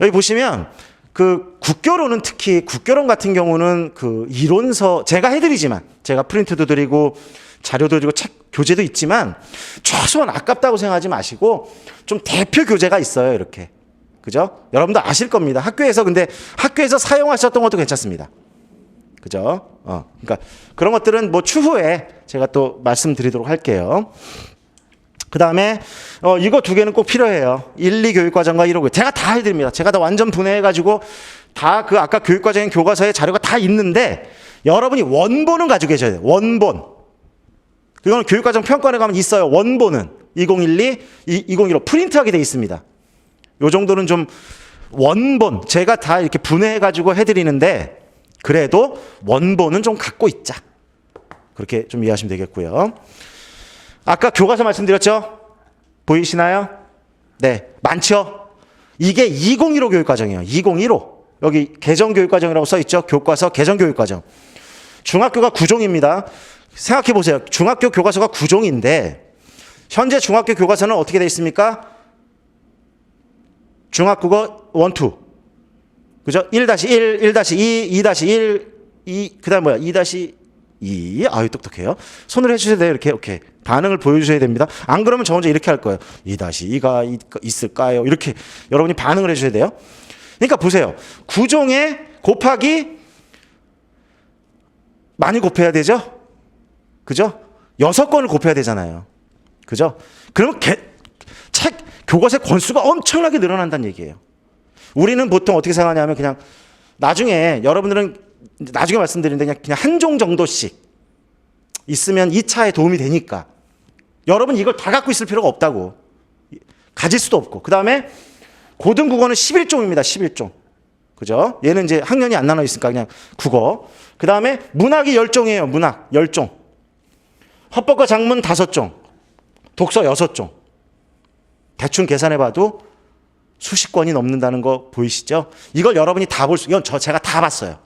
여기 보시면 국교론은 특히 국교론 같은 경우는 이론서 제가 해드리지만 제가 프린트도 드리고 자료도 드리고 책 교재도 있지만 최소한 아깝다고 생각하지 마시고 좀 대표 교재가 있어요. 이렇게. 그죠? 여러분도 아실 겁니다. 근데 학교에서 사용하셨던 것도 괜찮습니다. 그죠? 그러니까 그런 것들은 뭐 추후에 제가 또 말씀드리도록 할게요. 그 다음에 이거 두 개는 꼭 필요해요. 1, 2 교육과정과 1, 5 제가 다 해드립니다. 제가 다 완전 분해해가지고 다 아까 교육과정의 교과서에 자료가 다 있는데 여러분이 원본은 가지고 계셔야 돼요. 원본. 이거는 교육과정 평가원에 가면 있어요. 원본은 2012, 2015 프린트하게 돼 있습니다. 요 정도는 좀 원본 제가 다 이렇게 분해해가지고 해드리는데 그래도 원본은 좀 갖고 있자. 그렇게 좀 이해하시면 되겠고요. 아까 교과서 말씀드렸죠? 보이시나요? 네, 많죠? 이게 2015 교육과정이에요. 2015. 여기 개정교육과정이라고 써있죠? 교과서 개정교육과정. 중학교가 9종입니다. 생각해 보세요. 중학교 교과서가 9종인데 현재 중학교 교과서는 어떻게 되어 있습니까? 중학국어 1, 2. 그죠? 1-1, 1-2, 2-1, 2, 그 다음 뭐야? 2-2. 아유, 똑똑해요. 손을 해주셔야 돼요. 이렇게, 오케이. 반응을 보여주셔야 됩니다. 안 그러면 저 혼자 이렇게 할 거예요. 2-2가 있을까요? 이렇게 여러분이 반응을 해주셔야 돼요. 그러니까 보세요. 9종에 곱하기 많이 곱해야 되죠? 그죠? 6건을 곱해야 되잖아요. 그죠? 그러면 교과서의 권수가 엄청나게 늘어난다는 얘기예요. 우리는 보통 어떻게 생각하냐면 그냥 나중에 여러분들은 나중에 말씀드리는데 그냥 한 종 정도씩 있으면 2차에 도움이 되니까 여러분 이걸 다 갖고 있을 필요가 없다고. 가질 수도 없고. 그 다음에 고등국어는 11종입니다. 11종. 그죠? 얘는 이제 학년이 안 나눠 있으니까 그냥 국어. 그 다음에 문학이 10종이에요. 문학 10종. 헌법과 작문 5종. 독서 6종. 대충 계산해봐도 수십 권이 넘는다는 거 보이시죠? 이걸 여러분이 다 이건 제가 다 봤어요.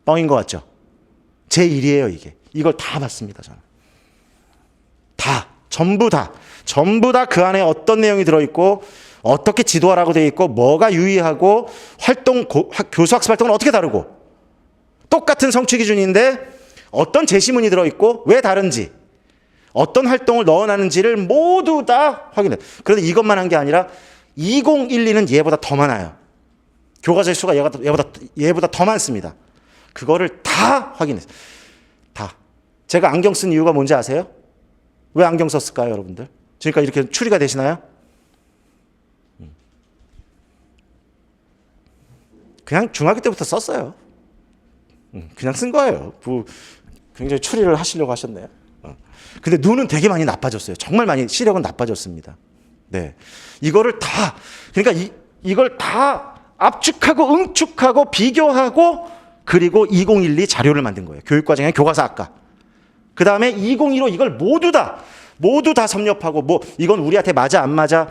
뻥인 것 같죠? 제 일이에요, 이게. 이걸 다 봤습니다, 저는. 전부 다 그 안에 어떤 내용이 들어있고, 어떻게 지도하라고 되어 있고, 뭐가 유의하고, 교수학습 활동은 어떻게 다르고, 똑같은 성취 기준인데, 어떤 제시문이 들어있고, 왜 다른지, 어떤 활동을 넣어놨는지를 모두 다 확인해요. 그런데 이것만 한 게 아니라, 2012는 얘보다 더 많아요. 교과서의 수가 얘보다 더 많습니다. 그거를 다 확인했어요. 다. 제가 안경 쓴 이유가 뭔지 아세요? 왜 안경 썼을까요, 여러분들? 그러니까 이렇게 추리가 되시나요? 그냥 중학교 때부터 썼어요. 그냥 쓴 거예요. 굉장히 추리를 하시려고 하셨네요. 근데 눈은 되게 많이 나빠졌어요. 정말 많이 시력은 나빠졌습니다. 네, 이거를 다 그러니까 이걸 다 압축하고 응축하고 비교하고 그리고 2012 자료를 만든 거예요. 교육과정의 교과서 아까. 그 다음에 2015 이걸 모두 다 섭렵하고 뭐 이건 우리한테 맞아 안 맞아.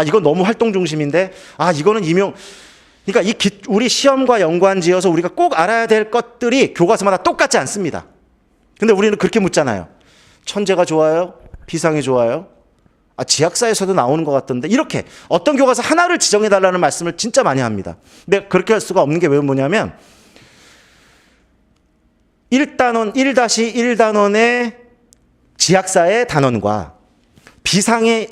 이건 너무 활동 중심인데 이거는 그러니까 우리 시험과 연관지어서 우리가 꼭 알아야 될 것들이 교과서마다 똑같지 않습니다. 근데 우리는 그렇게 묻잖아요. 천재가 좋아요? 비상이 좋아요? 지학사에서도 나오는 것 같던데 이렇게 어떤 교과서 하나를 지정해달라는 말씀을 진짜 많이 합니다. 근데 그렇게 할 수가 없는 게 왜 뭐냐면 1단원, 1-1단원의 지학사의 단원과 비상의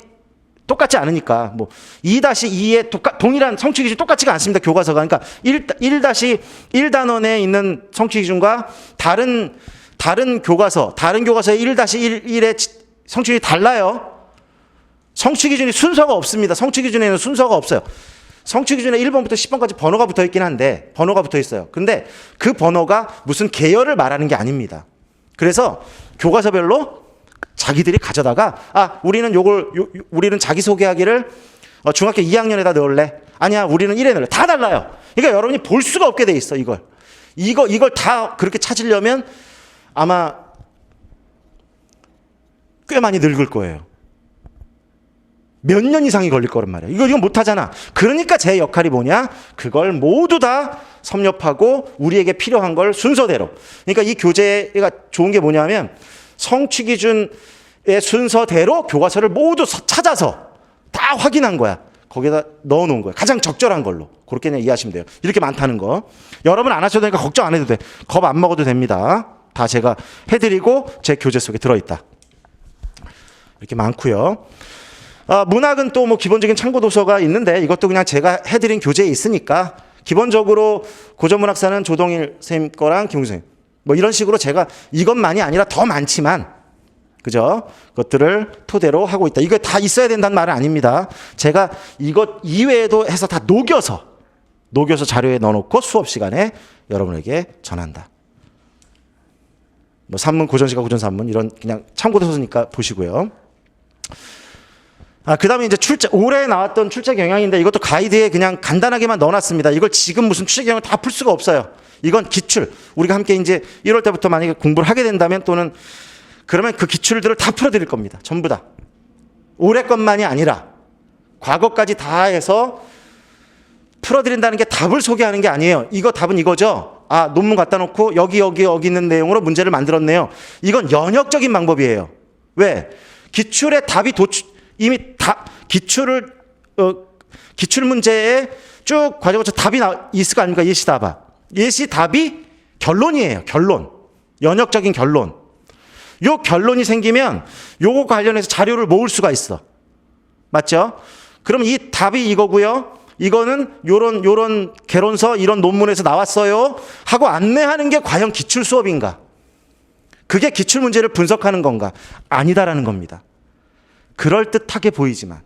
똑같지 않으니까 뭐 2-2의 동일한 성취 기준 똑같지가 않습니다. 교과서가. 그러니까 1-1단원에 있는 성취 기준과 다른 교과서의 1-1의 성취 기준이 달라요. 성취 기준이 순서가 없습니다. 성취 기준에는 순서가 없어요. 성취 기준에 1번부터 10번까지 번호가 붙어 있긴 한데 번호가 붙어 있어요. 근데 그 번호가 무슨 계열을 말하는 게 아닙니다. 그래서 교과서별로 자기들이 가져다가 우리는 자기소개하기를 중학교 2학년에다 넣을래. 아니야, 우리는 1에 넣을래. 다 달라요. 그러니까 여러분이 볼 수가 없게 돼 있어. 이걸 다 그렇게 찾으려면 아마 꽤 많이 늙을 거예요. 몇 년 이상이 걸릴 거란 말이야. 이거 못하잖아. 그러니까 제 역할이 뭐냐? 그걸 모두 다 섭렵하고 우리에게 필요한 걸 순서대로. 그러니까 이 교재가 좋은 게 뭐냐면 성취 기준의 순서대로 교과서를 모두 찾아서 다 확인한 거야. 거기다 넣어놓은 거야. 가장 적절한 걸로. 그렇게 그냥 이해하시면 돼요. 이렇게 많다는 거. 여러분 안 하셔도 되니까 걱정 안 해도 돼. 겁 안 먹어도 됩니다. 다 제가 해드리고 제 교재 속에 들어있다. 이렇게 많고요. 문학은 또 뭐 기본적인 참고 도서가 있는데 이것도 그냥 제가 해드린 교재에 있으니까 기본적으로 고전문학사는 조동일 선생님 거랑 김웅 선생님 뭐 이런 식으로 제가 이것만이 아니라 더 많지만 그죠? 그것들을 토대로 하고 있다. 이거 다 있어야 된다는 말은 아닙니다. 제가 이것 이외에도 해서 다 녹여서 자료에 넣어놓고 수업 시간에 여러분에게 전한다. 뭐 산문, 고전시가, 고전산문 이런 그냥 참고도서니까 보시고요. 그 다음에 이제 올해 나왔던 출제 경향인데 이것도 가이드에 그냥 간단하게만 넣어놨습니다. 이걸 지금 무슨 출제 경향을 다 풀 수가 없어요. 이건 기출. 우리가 함께 이제 1월 때부터 만약에 공부를 하게 된다면 또는 그러면 그 기출들을 다 풀어드릴 겁니다. 전부 다. 올해 것만이 아니라 과거까지 다 해서 풀어드린다는 게 답을 소개하는 게 아니에요. 이거 답은 이거죠. 논문 갖다 놓고 여기 있는 내용으로 문제를 만들었네요. 이건 연역적인 방법이에요. 왜? 기출의 답이 이미 기출 문제에 쭉 과정 거쳐 답이 있을 거 아닙니까? 예시답아. 예시답이 결론이에요. 결론. 연역적인 결론. 요 결론이 생기면 요거 관련해서 자료를 모을 수가 있어. 맞죠? 그럼 이 답이 이거고요. 이거는 요런 개론서 이런 논문에서 나왔어요. 하고 안내하는 게 과연 기출 수업인가? 그게 기출 문제를 분석하는 건가? 아니다라는 겁니다. 그럴듯하게 보이지만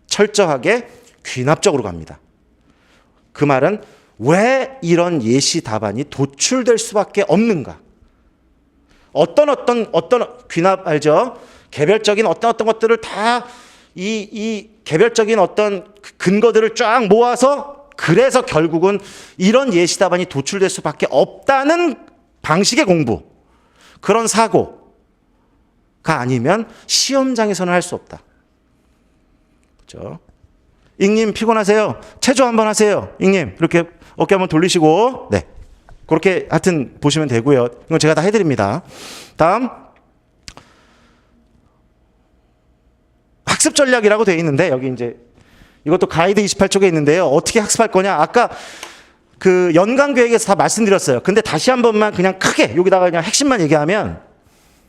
철저하게 귀납적으로 갑니다. 그 말은 왜 이런 예시 답안이 도출될 수밖에 없는가? 어떤 귀납 알죠? 개별적인 어떤 것들을 다 이 개별적인 어떤 근거들을 쫙 모아서 그래서 결국은 이런 예시 답안이 도출될 수밖에 없다는 방식의 공부, 그런 사고가 아니면 시험장에서는 할 수 없다. 그렇죠? 잉님 피곤하세요? 체조 한번 하세요. 잉님 이렇게 어깨 한번 돌리시고, 네, 그렇게 하여튼 보시면 되고요. 이건 제가 다 해드립니다. 다음 학습 전략이라고 되어 있는데 여기 이제 이것도 가이드 28쪽에 있는데요. 어떻게 학습할 거냐? 아까 그 연간 계획에서 다 말씀드렸어요. 근데 다시 한 번만 그냥 크게 여기다가 그냥 핵심만 얘기하면,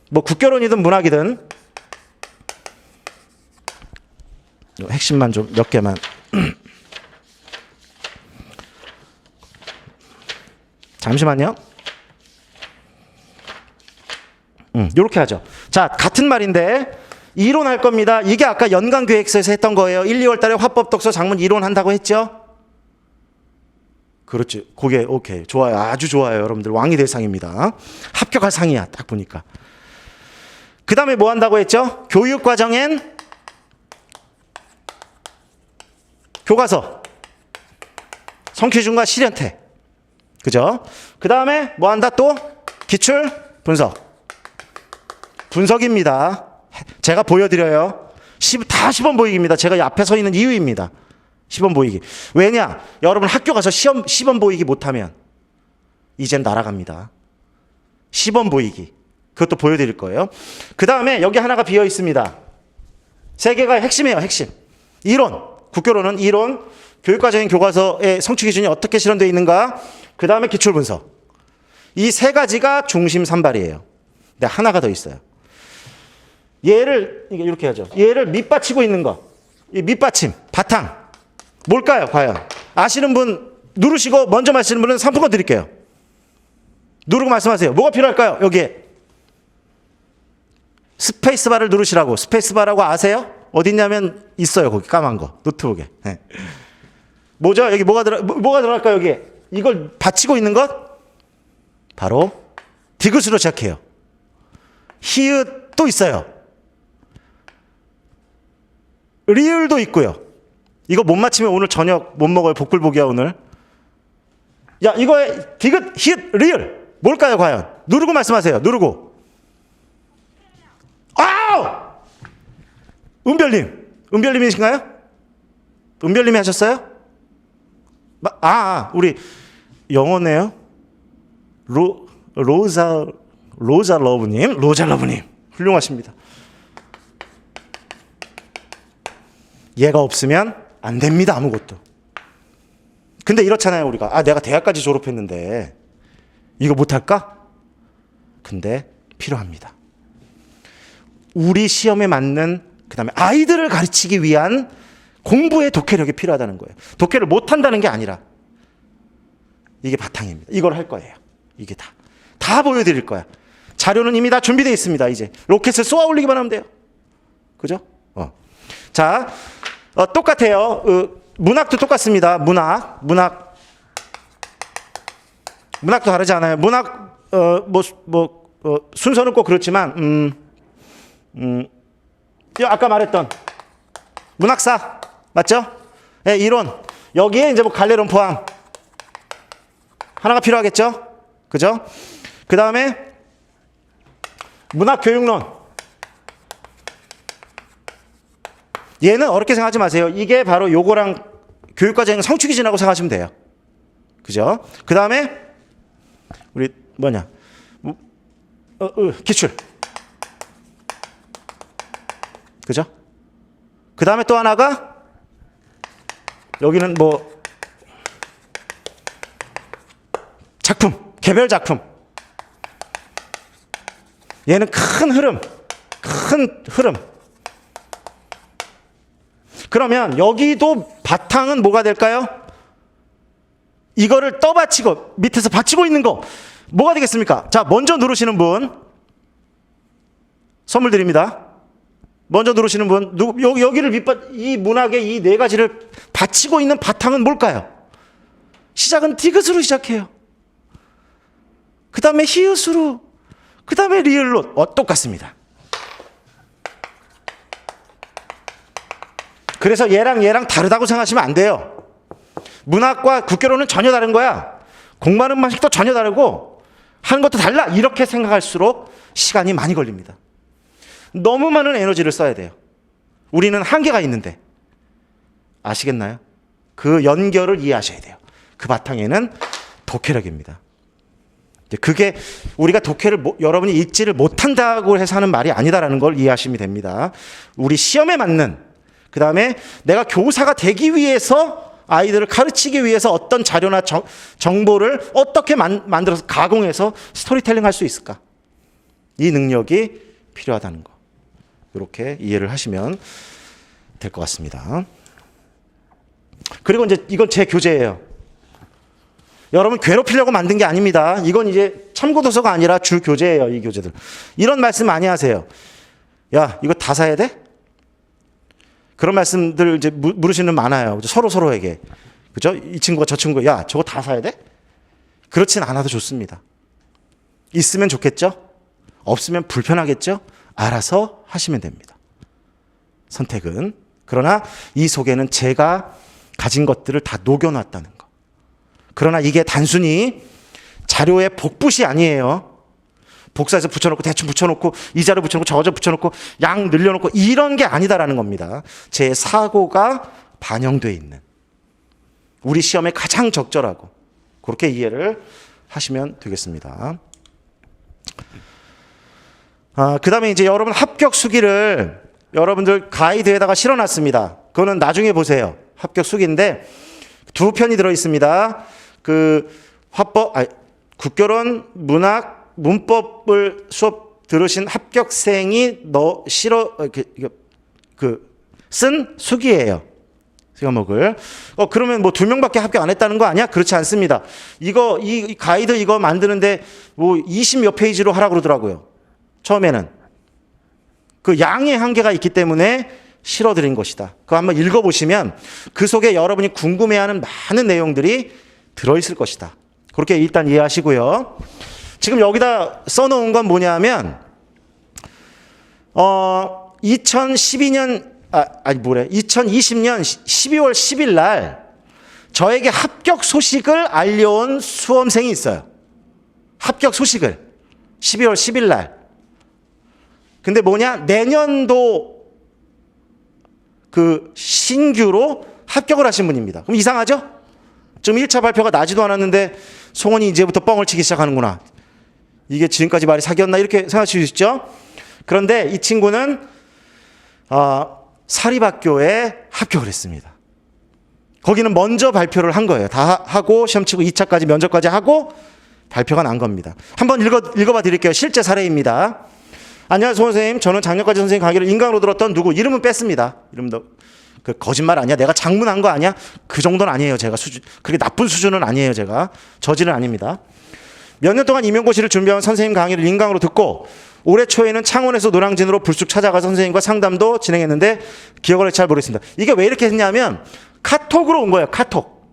뭐 국교론이든 문학이든 핵심만 좀 몇 개만. 잠시만요. 이렇게 하죠. 자, 같은 말인데 이론할 겁니다. 이게 아까 연간 계획서에서 했던 거예요. 1, 2월 달에 화법 독서 장문 이론한다고 했죠? 그렇지. 그게 오케이. 좋아요. 아주 좋아요. 여러분들 왕이 될 상입니다. 합격할 상이야. 딱 보니까. 그 다음에 뭐 한다고 했죠? 교육과정엔 교과서, 성취준과 실현태. 그죠? 그 다음에 뭐 한다 또? 기출, 분석. 분석입니다. 제가 보여드려요. 다 시범 보이기입니다. 제가 앞에 서 있는 이유입니다. 시범 보이기. 왜냐? 여러분 학교 가서 시범 보이기 못하면 이젠 날아갑니다. 시범 보이기. 그것도 보여드릴 거예요. 그 다음에 여기 하나가 비어 있습니다. 세 개가 핵심이에요. 핵심. 이론. 국교론은 이론. 교육과정인 교과서의 성취 기준이 어떻게 실현되어 있는가. 그 다음에 기출분석. 이 세 가지가 중심 산발이에요. 근데 하나가 더 있어요. 얘를 이렇게 하죠. 얘를 밑받치고 있는 거. 이 밑받침. 바탕. 뭘까요? 과연. 아시는 분 누르시고 먼저 마시는 분은 상품권 드릴게요. 누르고 말씀하세요. 뭐가 필요할까요? 여기에. 스페이스바를 누르시라고. 스페이스바라고 아세요? 어디 있냐면 있어요. 거기 까만 거. 노트북에. 네. 뭐죠? 여기 뭐가 들어갈까요? 여기에. 이걸 받치고 있는 것? 바로 디귿으로 시작해요. 히읗도 있어요. 리을도 있고요. 이거 못 맞히면 오늘 저녁 못 먹어요. 복불복이야 오늘. 야, 이거에 디귿, 히읗, 리을 뭘까요 과연? 누르고 말씀하세요. 누르고. 아우! 은별님이신가요? 은별님이 하셨어요? 우리 영어네요. 로자 러브님 훌륭하십니다. 얘가 없으면 안 됩니다. 아무것도. 근데 이렇잖아요. 우리가 내가 대학까지 졸업했는데 이거 못할까? 근데 필요합니다. 우리 시험에 맞는, 그 다음에 아이들을 가르치기 위한 공부의 독해력이 필요하다는 거예요. 독해를 못한다는 게 아니라 이게 바탕입니다. 이걸 할 거예요. 이게 다 보여드릴 거야. 자료는 이미 다 준비되어 있습니다. 이제 로켓을 쏘아 올리기만 하면 돼요. 그죠? 자, 똑같아요. 문학도 똑같습니다. 문학도 다르지 않아요. 문학 순서는 꼭 그렇지만 아까 말했던 문학사 맞죠? 네, 이론. 여기에 이제 뭐 갈래론 포항 하나가 필요하겠죠? 그죠? 그 다음에 문학교육론. 얘는 어렵게 생각하지 마세요. 이게 바로 요거랑 교육과정 성취 기준이라고 생각하시면 돼요. 그죠? 그 다음에 우리 기출. 그죠? 그 다음에 또 하나가 여기는 작품, 개별 작품. 얘는 큰 흐름. 그러면 여기도 바탕은 뭐가 될까요? 이거를 떠받치고 밑에서 받치고 있는 거 뭐가 되겠습니까? 자, 먼저 누르시는 분 선물 드립니다. 먼저 누르시는 분, 여기를 이 문학의 이 네 가지를 받치고 있는 바탕은 뭘까요? 시작은 디귿으로 시작해요. 그 다음에 히읗으로, 그 다음에 리을로. 똑같습니다. 그래서 얘랑 다르다고 생각하시면 안 돼요. 문학과 국교론은 전혀 다른 거야. 공부하는 방식도 전혀 다르고 하는 것도 달라. 이렇게 생각할수록 시간이 많이 걸립니다. 너무 많은 에너지를 써야 돼요. 우리는 한계가 있는데. 아시겠나요? 그 연결을 이해하셔야 돼요. 그 바탕에는 독해력입니다. 그게 우리가 독해를 여러분이 읽지를 못한다고 해서 하는 말이 아니다라는 걸 이해하시면 됩니다. 우리 시험에 맞는, 그 다음에 내가 교사가 되기 위해서 아이들을 가르치기 위해서 어떤 자료나 정보를 어떻게 만들어서 가공해서 스토리텔링 할 수 있을까? 이 능력이 필요하다는 거. 이렇게 이해를 하시면 될 것 같습니다. 그리고 이제 이건 제 교재예요. 여러분 괴롭히려고 만든 게 아닙니다. 이건 이제 참고도서가 아니라 주 교재예요. 이 교재들. 이런 말씀 많이 하세요. 야, 이거 다 사야 돼? 그런 말씀들 이제 물으시는 많아요. 서로에게. 그죠? 이 친구가 저 친구, 야, 저거 다 사야 돼? 그렇진 않아도 좋습니다. 있으면 좋겠죠? 없으면 불편하겠죠? 알아서 하시면 됩니다. 선택은. 그러나 이 속에는 제가 가진 것들을 다 녹여놨다는 거. 그러나 이게 단순히 자료의 복붙이 아니에요. 복사해서 붙여놓고 대충 붙여놓고 이 자료 붙여놓고 저 자료 붙여놓고 양 늘려놓고 이런 게 아니다라는 겁니다. 제 사고가 반영되어 있는 우리 시험에 가장 적절하고 그렇게 이해를 하시면 되겠습니다. 그다음에 이제 여러분 합격 수기를 여러분들 가이드에다가 실어놨습니다. 그거는 나중에 보세요. 합격 수기인데 두 편이 들어 있습니다. 국교론 문학 문법을 수업 들으신 합격생이 쓴 수기예요. 과목을. 그러면 뭐 2명밖에 합격 안 했다는 거 아니야? 그렇지 않습니다. 이 가이드 이거 만드는데 뭐 20몇 페이지로 하라고 그러더라고요. 처음에는. 그 양의 한계가 있기 때문에 실어드린 것이다. 그거 한번 읽어보시면 그 속에 여러분이 궁금해하는 많은 내용들이 들어있을 것이다. 그렇게 일단 이해하시고요. 지금 여기다 써놓은 건 뭐냐면 2020년 12월 10일 날 저에게 합격 소식을 알려온 수험생이 있어요. 합격 소식을 12월 10일 날. 근데 뭐냐? 내년도 신규로 합격을 하신 분입니다. 그럼 이상하죠? 지금 1차 발표가 나지도 않았는데 송원이 이제부터 뻥을 치기 시작하는구나. 이게 지금까지 말이 사기였나? 이렇게 생각하실 수 있죠? 그런데 이 친구는 사립학교에 합격을 했습니다. 거기는 먼저 발표를 한 거예요. 다 하고 시험 치고 2차까지 면접까지 하고 발표가 난 겁니다. 한번 읽어봐 드릴게요. 실제 사례입니다. 안녕하세요 선생님. 저는 작년까지 선생님 강의를 인강으로 들었던 누구. 이름은 뺐습니다. 이름도 거짓말 아니야? 내가 장문한 거 아니야? 그 정도는 아니에요. 제가 그렇게 나쁜 수준은 아니에요. 제가 저질은 아닙니다. 몇 년 동안 임용고시를 준비한 선생님 강의를 인강으로 듣고 올해 초에는 창원에서 노량진으로 불쑥 찾아가 선생님과 상담도 진행했는데 기억을 잘 모르겠습니다. 이게 왜 이렇게 했냐면 카톡으로 온 거예요. 카톡.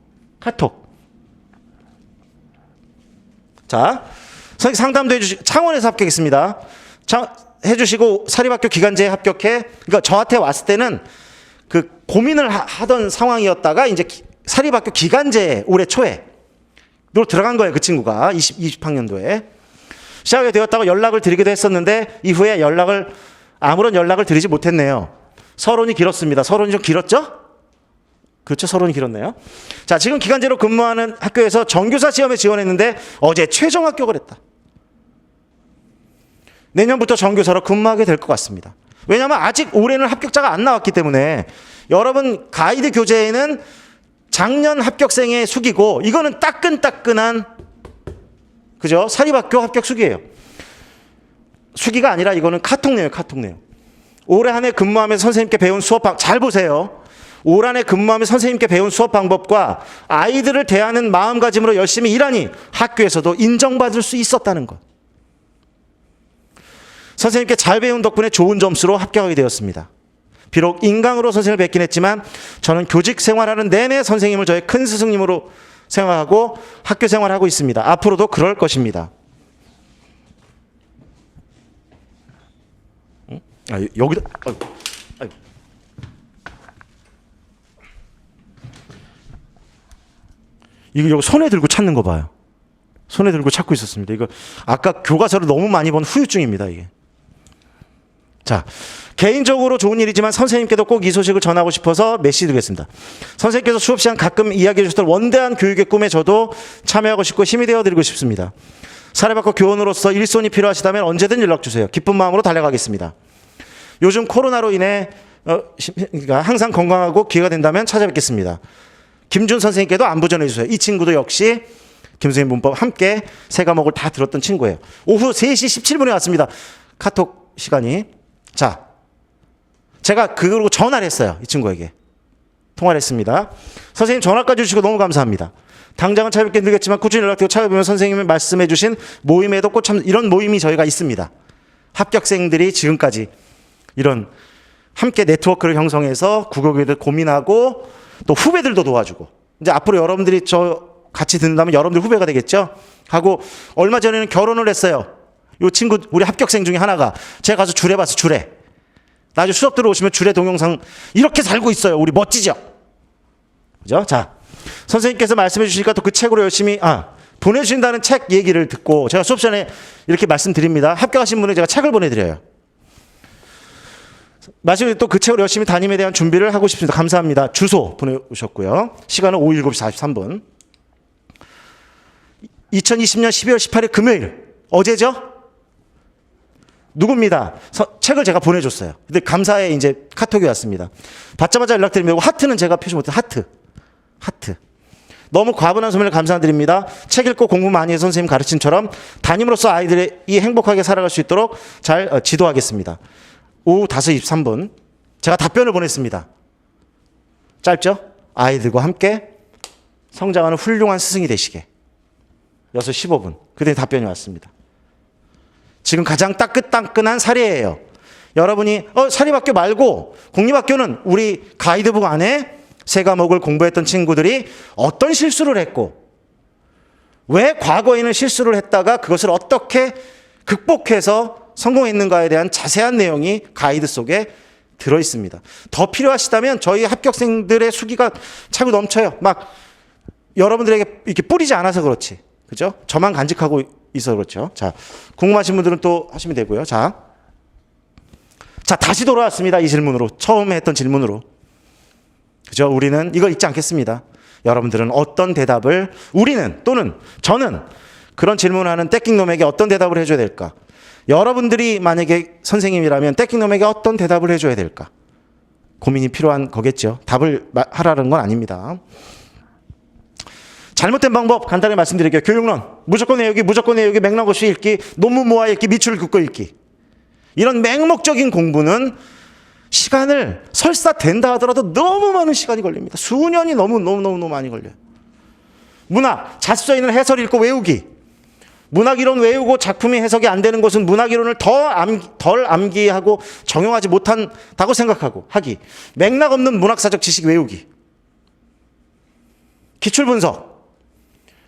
자, 선생님 상담도 해주시고 창원에서 합격했습니다. 해주시고 사립학교 기간제에 합격해. 그러니까 저한테 왔을 때는 고민을 하던 상황이었다가 이제 사립학교 기간제에 올해 초에 들어간 거예요. 그 친구가 20학년도에. 시작이 되었다고 연락을 드리기도 했었는데 이후에 아무런 연락을 드리지 못했네요. 서론이 길었습니다. 서론이 좀 길었죠? 그렇죠. 서론이 길었네요. 자, 지금 기간제로 근무하는 학교에서 정교사 시험에 지원했는데 어제 최종 합격을 했다. 내년부터 정교사로 근무하게 될 것 같습니다. 왜냐하면 아직 올해는 합격자가 안 나왔기 때문에 여러분 가이드 교재에는 작년 합격생의 수기고 이거는 따끈따끈한 그죠? 사립학교 합격 수기예요. 수기가 아니라 이거는 카톡 내용. 올 한 해 근무하면서 선생님께 배운 잘 보세요. 올 한 해 선생님께 배운 수업 방법과 아이들을 대하는 마음가짐으로 열심히 일하니 학교에서도 인정받을 수 있었다는 것. 선생님께 잘 배운 덕분에 좋은 점수로 합격하게 되었습니다. 비록 인강으로 선생님을 뵙긴 했지만 저는 교직 생활하는 내내 선생님을 저의 큰 스승님으로 생각하고 학교 생활하고 있습니다. 앞으로도 그럴 것입니다. 여기다. 이거 손에 들고 찾는 거 봐요. 손에 들고 찾고 있었습니다. 이거 아까 교과서를 너무 많이 본 후유증입니다. 이게. 자, 개인적으로 좋은 일이지만 선생님께도 꼭 이 소식을 전하고 싶어서 메시지 드리겠습니다. 선생님께서 수업 시간 가끔 이야기해 주셨던 원대한 교육의 꿈에 저도 참여하고 싶고 힘이 되어드리고 싶습니다. 사립학교 교원으로서 일손이 필요하시다면 언제든 연락 주세요. 기쁜 마음으로 달려가겠습니다. 요즘 코로나로 인해 항상 건강하고 기회가 된다면 찾아뵙겠습니다. 김준 선생님께도 안부 전해주세요. 이 친구도 역시 김선생님 문법 함께 세 과목을 다 들었던 친구예요. 오후 3시 17분에 왔습니다. 카톡 시간이. 자, 제가 그러고 전화를 했어요. 이 친구에게. 통화를 했습니다. 선생님 전화까지 주시고 너무 감사합니다. 당장은 찾아뵙기 힘들겠지만 꾸준히 연락드리고 찾아보면 선생님이 말씀해 주신 모임에도 꼭 이런 모임이 저희가 있습니다. 합격생들이 지금까지 이런 함께 네트워크를 형성해서 국어교육을 고민하고 또 후배들도 도와주고 이제 앞으로 여러분들이 저 같이 듣는다면 여러분들 후배가 되겠죠? 하고 얼마 전에는 결혼을 했어요. 이 친구 우리 합격생 중에 하나가 제가 가서 주례 봤어. 주례. 나중에 수업 들어오시면 주례 동영상 이렇게 살고 있어요. 우리 멋지죠? 그죠? 자, 선생님께서 말씀해 주시니까 또 그 책으로 열심히 보내주신다는 책 얘기를 듣고 제가 수업 전에 이렇게 말씀드립니다. 합격하신 분에게 제가 책을 보내드려요. 마지막에 또 그 책으로 열심히 담임에 대한 준비를 하고 싶습니다. 감사합니다. 주소 보내오셨고요. 시간은 오후 7시 43분. 2020년 12월 18일 금요일. 어제죠? 누굽니다. 책을 제가 보내줬어요. 근데 감사의 이제 카톡이 왔습니다. 받자마자 연락드리면 하트는 제가 표시 못해. 하트. 너무 과분한 소면을 감사드립니다. 책 읽고 공부 많이 해서 선생님 가르침처럼 담임으로서 아이들이 행복하게 살아갈 수 있도록 잘 지도하겠습니다. 오후 5시 23분 제가 답변을 보냈습니다. 짧죠? 아이들과 함께 성장하는 훌륭한 스승이 되시게. 6시 15분. 그때 답변이 왔습니다. 지금 가장 따끈따끈한 사례예요. 여러분이 사립학교 말고 공립학교는 우리 가이드북 안에 세 과목을 공부했던 친구들이 어떤 실수를 했고 왜 과거에는 실수를 했다가 그것을 어떻게 극복해서 성공했는가에 대한 자세한 내용이 가이드 속에 들어있습니다. 더 필요하시다면 저희 합격생들의 수기가 차고 넘쳐요. 막 여러분들에게 이렇게 뿌리지 않아서 그렇지. 그죠? 저만 간직하고 있어 그렇죠. 자, 궁금하신 분들은 또 하시면 되고요. 자, 다시 돌아왔습니다. 이 질문으로. 처음에 했던 질문으로. 그죠? 우리는 이거 잊지 않겠습니다. 여러분들은 어떤 대답을 우리는 또는 저는 그런 질문을 하는 떼킹놈에게 어떤 대답을 해줘야 될까? 여러분들이 만약에 선생님이라면 떼킹놈에게 어떤 대답을 해줘야 될까? 고민이 필요한 거겠죠. 답을 하라는 건 아닙니다. 잘못된 방법 간단히 말씀드릴게요. 교육론, 무조건 외우기, 맥락 없이 읽기, 논문 모아 읽기, 밑줄 긋고 읽기. 이런 맹목적인 공부는 시간을 설사 된다 하더라도 너무 많은 시간이 걸립니다. 수년이 너무 많이 걸려요. 문학, 자습서에 있는 해설 읽고 외우기. 문학 이론 외우고 작품이 해석이 안 되는 것은 문학 이론을 덜 암기하고 정용하지 못한다고 생각하고 하기. 맥락 없는 문학사적 지식 외우기. 기출분석.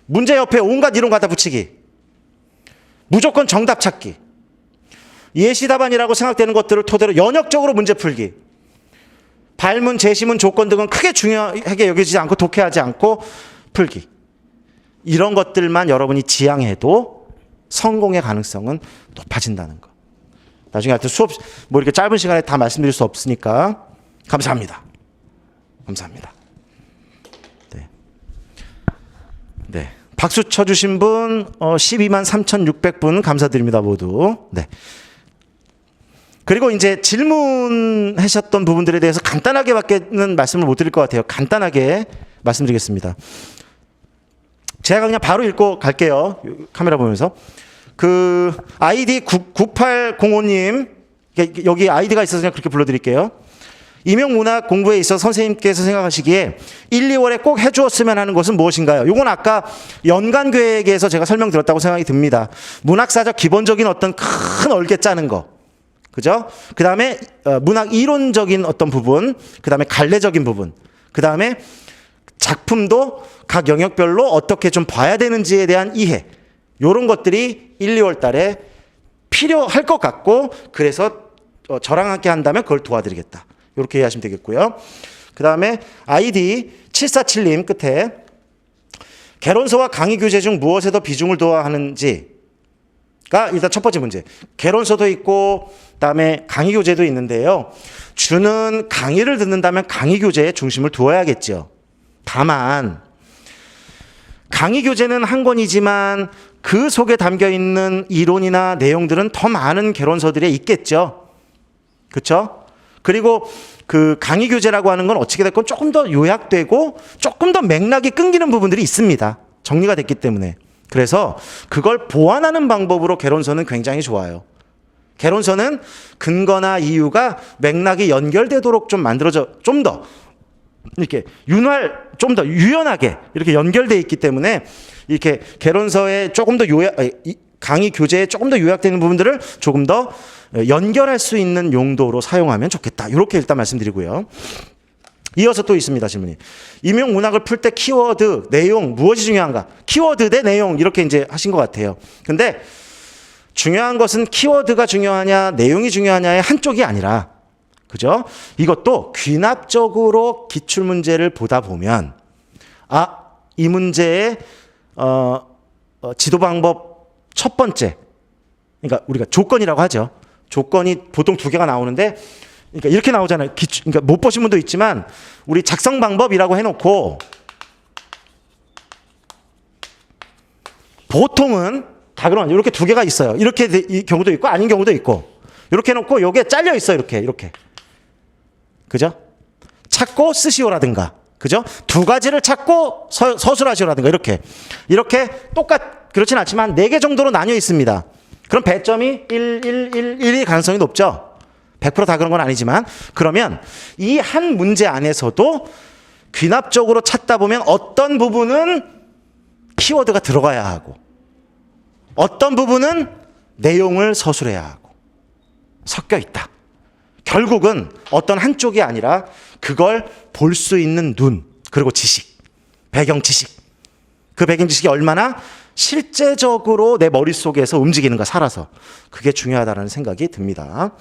문제 옆에 온갖 이론 갖다 붙이기. 무조건 정답 찾기. 예시답안이라고 생각되는 것들을 토대로 연역적으로 문제 풀기. 발문, 제시문, 조건 등은 크게 중요하게 여기지 않고 독해하지 않고 풀기. 이런 것들만 여러분이 지향해도 성공의 가능성은 높아진다는 것. 나중에 하여튼 수업 이렇게 짧은 시간에 다 말씀드릴 수 없으니까 감사합니다. 네. 박수 쳐주신 분 12만 3,600분 감사드립니다 모두. 네. 그리고 이제 질문하셨던 부분들에 대해서 간단하게밖에는 말씀을 못 드릴 것 같아요. 간단하게 말씀드리겠습니다. 제가 그냥 바로 읽고 갈게요. 카메라 보면서. 그 아이디 9805님 여기 아이디가 있어서 그냥 그렇게 불러드릴게요. 임용문학 공부에 있어 선생님께서 생각하시기에 1, 2월에 꼭 해주었으면 하는 것은 무엇인가요? 이건 아까 연간 계획에서 제가 설명드렸다고 생각이 듭니다. 문학사적 기본적인 어떤 큰 얼개 짜는 거. 그죠? 그 다음에 문학 이론적인 어떤 부분, 그 다음에 갈래적인 부분, 그 다음에 작품도 각 영역별로 어떻게 좀 봐야 되는지에 대한 이해, 이런 것들이 1, 2월 달에 필요할 것 같고, 그래서 저랑 함께 한다면 그걸 도와드리겠다. 이렇게 이해하시면 되겠고요. 그 다음에 아이디 747님 끝에 개론서와 강의 교재 중 무엇에 더 비중을 둬야 하는지가 일단 첫 번째 문제. 개론서도 있고 그다음에 강의 교재도 있는데요. 주는 강의를 듣는다면 강의 교재에 중심을 두어야겠죠. 다만 강의 교재는 한 권이지만 그 속에 담겨 있는 이론이나 내용들은 더 많은 개론서들에 있겠죠. 그렇죠? 그리고 그 강의 교재라고 하는 건 어떻게 됐건 조금 더 요약되고 조금 더 맥락이 끊기는 부분들이 있습니다. 정리가 됐기 때문에. 그래서 그걸 보완하는 방법으로 개론서는 굉장히 좋아요. 개론서는 근거나 이유가 맥락이 연결되도록 좀 만들어져 좀 더 이렇게 좀 더 유연하게 이렇게 연결되어 있기 때문에 이렇게 개론서에 조금 더 강의 교재에 조금 더 요약되는 부분들을 조금 더 연결할 수 있는 용도로 사용하면 좋겠다. 이렇게 일단 말씀드리고요. 이어서 또 있습니다. 질문이. 임용 문학을 풀 때 키워드, 내용 무엇이 중요한가? 키워드 대 내용 이렇게 이제 하신 것 같아요. 근데 중요한 것은 키워드가 중요하냐, 내용이 중요하냐의 한쪽이 아니라, 그죠? 이것도 귀납적으로 기출 문제를 보다 보면, 이 문제의 지도 방법 첫 번째, 그러니까 우리가 조건이라고 하죠. 조건이 보통 2개가 나오는데, 그러니까 이렇게 나오잖아요. 그러니까 못 보신 분도 있지만, 우리 작성 방법이라고 해놓고, 보통은 다 그런 이렇게 2개가 있어요. 이렇게 이 경우도 있고 아닌 경우도 있고. 이렇게 놓고 요게 잘려 있어 이렇게. 그죠? 찾고 쓰시오라든가. 그죠? 두 가지를 찾고 서술하시오라든가 이렇게 그렇진 않지만 4개 정도로 나뉘어 있습니다. 그럼 배점이 1일 가능성이 높죠. 100% 다 그런 건 아니지만 그러면 이 한 문제 안에서도 귀납적으로 찾다 보면 어떤 부분은 키워드가 들어가야 하고 어떤 부분은 내용을 서술해야 하고 섞여 있다. 결국은 어떤 한쪽이 아니라 그걸 볼 수 있는 눈, 그리고 지식, 배경 지식. 그 배경 지식이 얼마나 실제적으로 내 머릿속에서 움직이는가 살아서 그게 중요하다는 생각이 듭니다.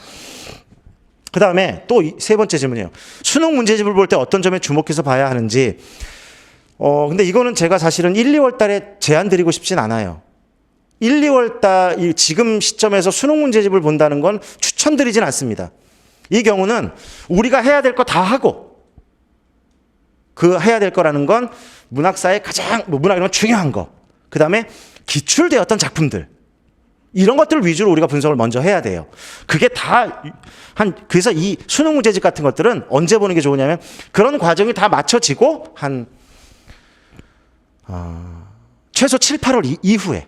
그 다음에 또 3번째 질문이에요. 수능 문제집을 볼 때 어떤 점에 주목해서 봐야 하는지. 근데 이거는 제가 사실은 1, 2월 달에 제안 드리고 싶진 않아요. 1, 2월 달 지금 시점에서 수능 문제집을 본다는 건 추천드리진 않습니다. 이 경우는 우리가 해야 될 거 다 하고 그 해야 될 거라는 건 문학사의 가장 문학이라면 중요한 거. 그 다음에 기출되었던 작품들. 이런 것들을 위주로 우리가 분석을 먼저 해야 돼요. 그게 그래서 이 수능 문제집 같은 것들은 언제 보는 게 좋으냐면 그런 과정이 다 맞춰지고 최소 7, 8월 이후에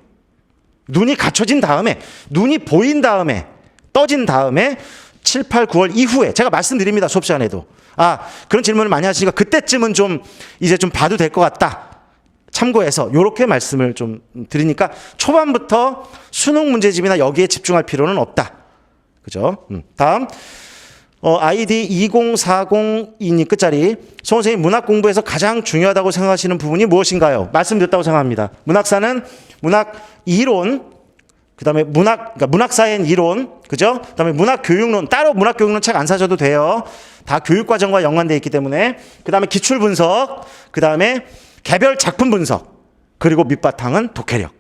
눈이 갖춰진 다음에 눈이 보인 다음에 떠진 다음에 7, 8, 9월 이후에 제가 말씀드립니다. 수업 시간에도. 그런 질문을 많이 하시니까 그때쯤은 이제 좀 봐도 될 것 같다. 참고해서 이렇게 말씀을 좀 드리니까 초반부터 수능 문제집이나 여기에 집중할 필요는 없다. 그죠? 다음 아이디 2040님 끝자리. 송 선생님 문학 공부에서 가장 중요하다고 생각하시는 부분이 무엇인가요? 말씀드렸다고 생각합니다. 문학사는 문학 이론, 그다음에 그러니까 문학사의 이론, 그죠? 그다음에 문학교육론, 따로 문학교육론 책 안 사셔도 돼요. 다 교육과정과 연관되어 있기 때문에. 그다음에 기출 분석, 그다음에 개별 작품 분석, 그리고 밑바탕은 독해력.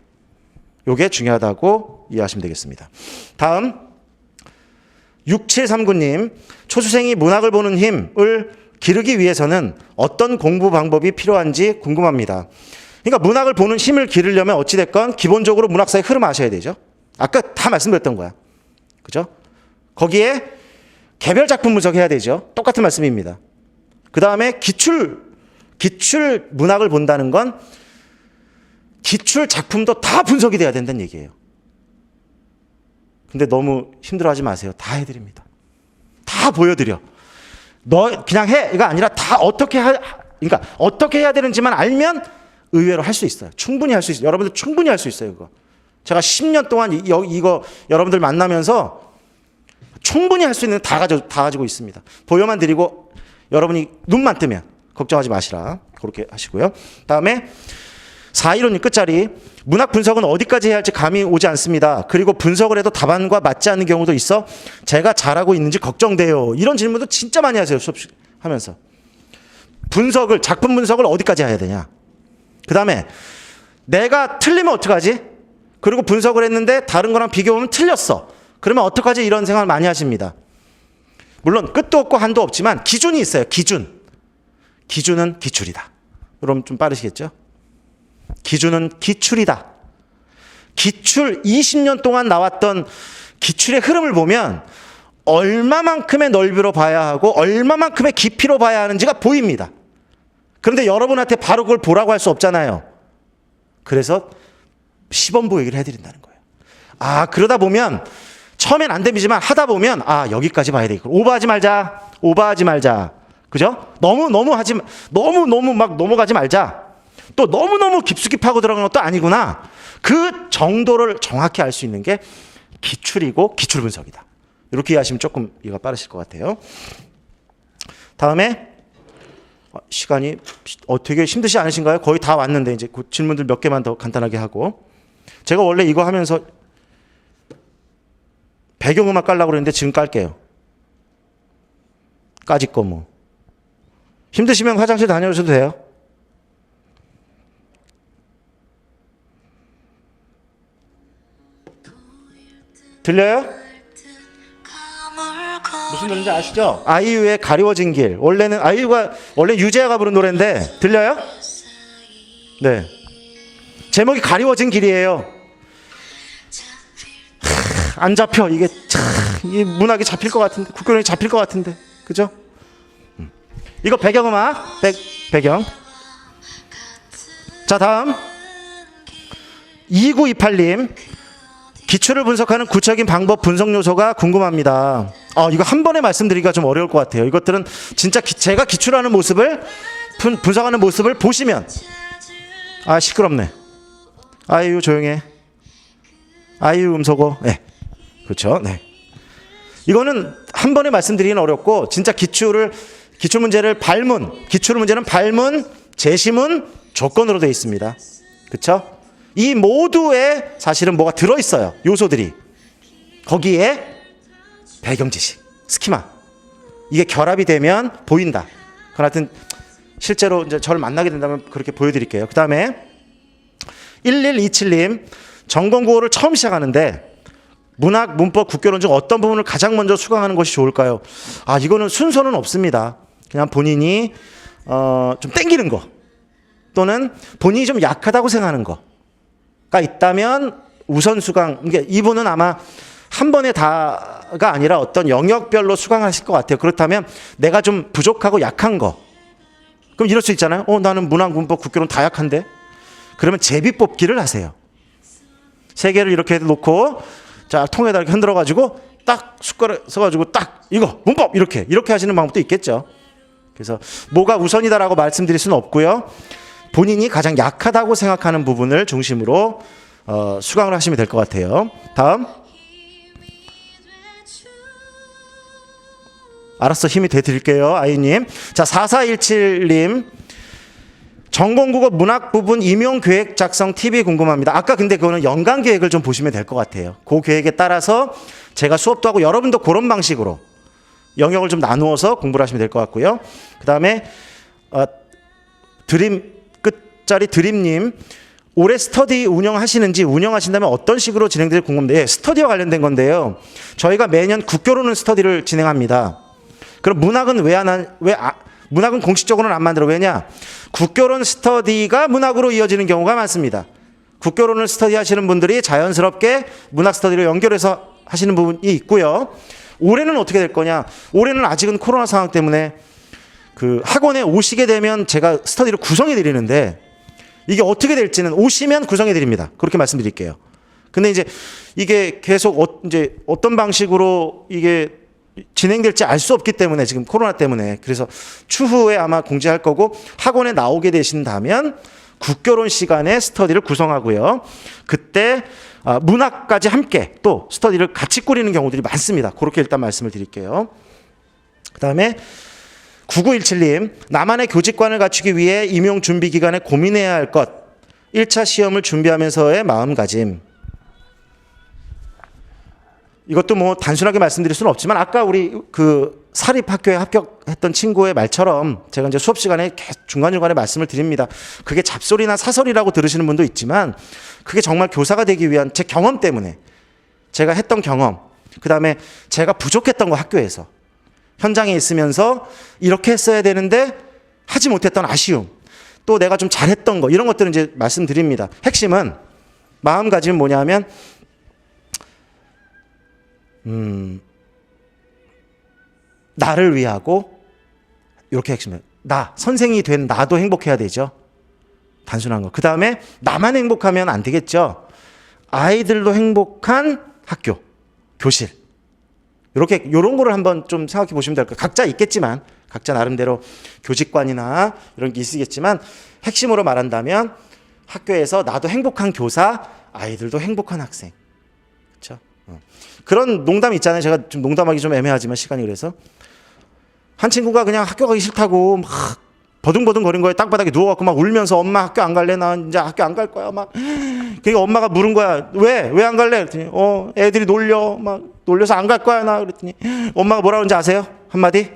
요게 중요하다고 이해하시면 되겠습니다. 다음 6739님, 초수생이 문학을 보는 힘을 기르기 위해서는 어떤 공부 방법이 필요한지 궁금합니다. 그러니까 문학을 보는 힘을 기르려면 어찌됐건 기본적으로 문학사의 흐름 아셔야 되죠. 아까 다 말씀드렸던 거야. 그죠? 거기에 개별 작품 분석해야 되죠. 똑같은 말씀입니다. 그 다음에 기출 문학을 본다는 건 기출 작품도 다 분석이 돼야 된다는 얘기예요. 근데 너무 힘들어하지 마세요. 다 해드립니다. 다 보여드려. 너 그냥 해가 아니라 다 그러니까 어떻게 해야 되는지만 알면 의외로 할 수 있어요. 충분히 할 수 있어요. 여러분들 충분히 할 수 있어요. 이거. 제가 10년 동안 이거 여러분들 만나면서 충분히 할 수 있는 다 가지고 있습니다. 보여만 드리고 여러분이 눈만 뜨면 걱정하지 마시라. 그렇게 하시고요. 다음에 415님 끝자리. 문학 분석은 어디까지 해야 할지 감이 오지 않습니다. 그리고 분석을 해도 답안과 맞지 않는 경우도 있어 제가 잘하고 있는지 걱정돼요. 이런 질문도 진짜 많이 하세요. 수업하면서. 작품 분석을 어디까지 해야 되냐. 그 다음에 내가 틀리면 어떡하지? 그리고 분석을 했는데 다른 거랑 비교하면 틀렸어. 그러면 어떡하지? 이런 생각을 많이 하십니다. 물론 끝도 없고 한도 없지만 기준이 있어요. 기준은 기출이다. 그럼 좀 빠르시겠죠? 기준은 기출이다. 기출 20년 동안 나왔던 기출의 흐름을 보면 얼마만큼의 넓이로 봐야 하고 얼마만큼의 깊이로 봐야 하는지가 보입니다. 그런데 여러분한테 바로 그걸 보라고 할 수 없잖아요. 그래서 시범 보여기를 해드린다는 거예요. 그러다 보면 처음엔 안 됩니지만 하다 보면 여기까지 봐야 되겠고 오버하지 말자. 그죠? 너무 막 넘어가지 말자. 또 너무 깊숙이 파고 들어가는 것도 아니구나. 그 정도를 정확히 알 수 있는 게 기출이고 기출 분석이다. 이렇게 이해하시면 조금 이해가 빠르실 것 같아요. 다음에 시간이 되게 힘드시 않으신가요? 거의 다 왔는데 이제 그 질문들 몇 개만 더 간단하게 하고. 제가 원래 이거 하면서 배경음악 깔라고 그랬는데 지금 깔게요. 까짓 거 뭐. 힘드시면 화장실 다녀오셔도 돼요. 들려요? 무슨 노래인지 아시죠? 아이유의 가리워진 길. 원래 유재하가 부른 노래인데 들려요? 네. 제목이 가리워진 길이에요. 안 잡혀. 이게 이 문학이 잡힐 것 같은데, 국교론이 잡힐 것 같은데, 그죠? 이거 배경음악, 배경. 자, 다음 2928님, 기출을 분석하는 구체적인 방법, 분석 요소가 궁금합니다. 이거 한 번에 말씀드리기가 좀 어려울 것 같아요. 이것들은 진짜 제가 기출하는 모습을, 분석하는 모습을 보시면, 시끄럽네. 아유, 조용해. 아유, 음소거. 네, 그렇죠. 네. 이거는 한 번에 말씀드리기는 어렵고, 진짜 기출 문제를 기출 문제는 발문, 제시문, 조건으로 되어 있습니다. 그렇죠? 이 모두에 사실은 뭐가 들어있어요. 요소들이. 거기에 배경 지식, 스키마. 이게 결합이 되면 보인다. 하여튼 실제로 이제 저를 만나게 된다면 그렇게 보여드릴게요. 그 다음에 1127님, 전공국어를 처음 시작하는데 문학, 문법, 국교론 중 어떤 부분을 가장 먼저 수강하는 것이 좋을까요? 이거는 순서는 없습니다. 그냥 본인이 좀 땡기는 거, 또는 본인이 좀 약하다고 생각하는 거가 있다면 우선 수강. 이게 이분은 아마 한 번에 다가 아니라 어떤 영역별로 수강하실 것 같아요. 그렇다면 내가 좀 부족하고 약한 거, 그럼 이럴 수 있잖아요. 나는 문학, 문법, 국교론 다 약한데. 그러면 제비 뽑기를 하세요. 세 개를 이렇게 놓고, 자, 통에다 이렇게 흔들어 가지고 딱 숟가락 써 가지고 딱 이거 문법 이렇게 하시는 방법도 있겠죠. 그래서 뭐가 우선이다라고 말씀드릴 수는 없고요. 본인이 가장 약하다고 생각하는 부분을 중심으로 수강을 하시면 될 것 같아요. 다음. 알았어, 힘이 돼 드릴게요, 아이님. 자, 4417님, 전공국어 문학 부분 임용 계획 작성 팁이 궁금합니다. 아까 근데 그거는 연간 계획을 좀 보시면 될 것 같아요. 그 계획에 따라서 제가 수업도 하고 여러분도 그런 방식으로 영역을 좀 나누어서 공부를 하시면 될 것 같고요. 그 다음에 끝자리 드림님, 올해 스터디 운영하시는지, 운영하신다면 어떤 식으로 진행될지 궁금한데, 스터디와 관련된 건데요. 저희가 매년 국교론은 스터디를 진행합니다. 그럼 문학은 문학은 공식적으로는 안 만들어. 왜냐? 국교론 스터디가 문학으로 이어지는 경우가 많습니다. 국교론을 스터디 하시는 분들이 자연스럽게 문학 스터디로 연결해서 하시는 부분이 있고요. 올해는 어떻게 될 거냐? 올해는 아직은 코로나 상황 때문에 그 학원에 오시게 되면 제가 스터디를 구성해 드리는데, 이게 어떻게 될지는 오시면 구성해 드립니다. 그렇게 말씀드릴게요. 근데 이게 계속 이제 어떤 방식으로 이게 진행될지 알 수 없기 때문에, 지금 코로나 때문에, 그래서 추후에 아마 공지할 거고, 학원에 나오게 되신다면 국교론 시간에 스터디를 구성하고요. 그때 문학까지 함께 또 스터디를 같이 꾸리는 경우들이 많습니다. 그렇게 일단 말씀을 드릴게요. 그 다음에 9917님, 나만의 교직관을 갖추기 위해 임용 준비 기간에 고민해야 할 것, 1차 시험을 준비하면서의 마음가짐. 이것도 뭐 단순하게 말씀드릴 수는 없지만, 아까 우리 그 사립학교에 합격했던 친구의 말처럼 제가 이제 수업 시간에 중간중간에 말씀을 드립니다. 그게 잡소리나 사설이라고 들으시는 분도 있지만, 그게 정말 교사가 되기 위한 제 경험 때문에, 제가 했던 경험, 그 다음에 제가 부족했던 거, 학교에서 현장에 있으면서 이렇게 했어야 되는데 하지 못했던 아쉬움, 또 내가 좀 잘했던 거, 이런 것들은 이제 말씀드립니다. 핵심은, 마음가짐은 뭐냐면 나를 위하고, 이렇게 핵심이에요. 선생이 된 나도 행복해야 되죠. 단순한 거. 그 다음에 나만 행복하면 안 되겠죠. 아이들도 행복한 학교, 교실. 이런 거를 한번 좀 생각해 보시면 될 거예요. 각자 있겠지만, 각자 나름대로 교직관이나 이런 게 있으겠지만, 핵심으로 말한다면 학교에서 나도 행복한 교사, 아이들도 행복한 학생. 그렇죠? 그런 농담 있잖아요. 제가 좀 농담하기 좀 애매하지만 시간이 그래서, 한 친구가 그냥 학교 가기 싫다고 막 버둥버둥 거린 거예요. 땅바닥에 누워갖고 막 울면서, 엄마 학교 안 갈래? 나 이제 학교 안 갈 거야. 막. 그러니까 엄마가 물은 거야. 왜 안 갈래? 그랬더니 애들이 놀려서 안 갈 거야 나. 그랬더니 엄마가 뭐라 그런지 아세요? 한마디?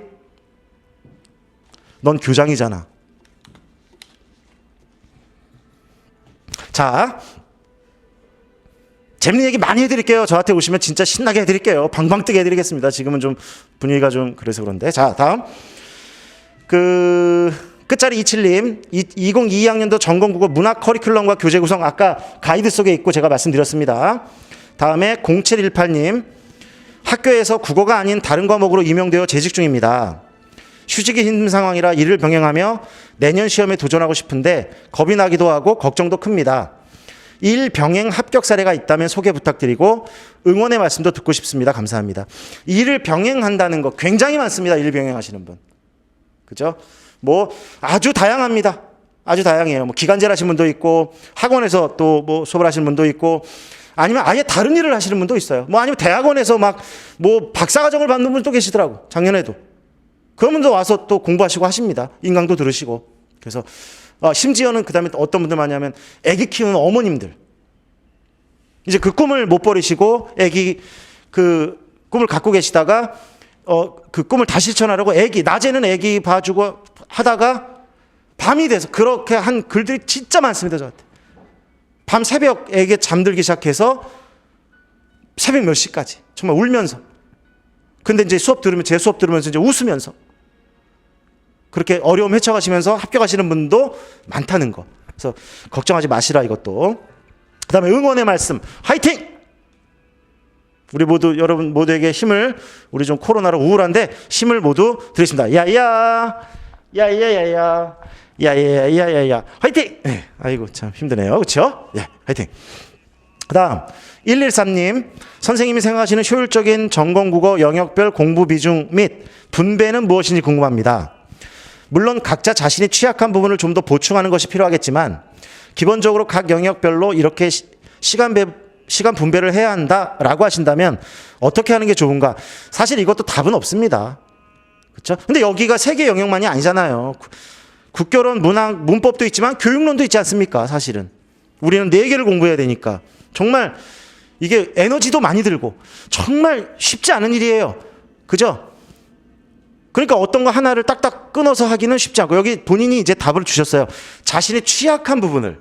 넌 교장이잖아. 자, 재밌는 얘기 많이 해드릴게요. 저한테 오시면 진짜 신나게 해드릴게요. 방방 뜨게 해드리겠습니다. 지금은 좀 분위기가 좀 그래서 그런데. 자, 다음. 끝자리 27님, 2022학년도 전공국어 문학 커리큘럼과 교재 구성, 아까 가이드 속에 있고 제가 말씀드렸습니다. 다음에 0718님, 학교에서 국어가 아닌 다른 과목으로 임용되어 재직 중입니다. 휴직이 힘든 상황이라 이를 병행하며 내년 시험에 도전하고 싶은데 겁이 나기도 하고 걱정도 큽니다. 일 병행 합격 사례가 있다면 소개 부탁드리고 응원의 말씀도 듣고 싶습니다. 감사합니다. 일을 병행한다는 거 굉장히 많습니다. 일 병행하시는 분. 그죠? 뭐 아주 다양합니다. 아주 다양해요. 뭐 기간제를 하시는 분도 있고 학원에서 또 뭐 수업을 하시는 분도 있고 아니면 아예 다른 일을 하시는 분도 있어요. 뭐 아니면 대학원에서 막 뭐 박사과정을 받는 분도 계시더라고. 작년에도. 그런 분도 와서 또 공부하시고 하십니다. 인강도 들으시고. 그래서 심지어는 그다음에 어떤 분들 많냐면 아기 키우는 어머님들. 이제 그 꿈을 못 버리시고 아기 그 꿈을 갖고 계시다가 그 꿈을 다시 실천하려고 낮에는 아기 봐주고 하다가 밤이 돼서 그렇게 한 글들이 진짜 많습니다. 저한테. 밤 새벽에 잠들기 시작해서 새벽 몇 시까지 정말 울면서. 근데 이제 제 수업 들으면서 이제 웃으면서 그렇게 어려움 헤쳐가시면서 합격하시는 분도 많다는 거. 그래서 걱정하지 마시라 이것도. 그다음에 응원의 말씀. 화이팅! 우리 모두 여러분 모두에게 힘을 우리 좀 코로나로 우울한데 힘을 모두 드리겠습니다. 야야 야야야야 야야야야야 화이팅! 네, 아이고 참 힘드네요. 그렇죠? 예, 화이팅. 그다음 113님, 선생님이 생각하시는 효율적인 전공국어 영역별 공부 비중 및 분배는 무엇인지 궁금합니다. 물론 각자 자신이 취약한 부분을 좀 더 보충하는 것이 필요하겠지만 기본적으로 각 영역별로 이렇게 시간 분배를 해야 한다라고 하신다면 어떻게 하는 게 좋은가? 사실 이것도 답은 없습니다. 그렇죠? 근데 여기가 세계 영역만이 아니잖아요. 국교론, 문학, 문법도 있지만 교육론도 있지 않습니까? 사실은 우리는 4개를 공부해야 되니까 정말 이게 에너지도 많이 들고 정말 쉽지 않은 일이에요. 그죠? 그러니까 어떤 거 하나를 딱딱 끊어서 하기는 쉽지 않고 여기 본인이 이제 답을 주셨어요. 자신의 취약한 부분을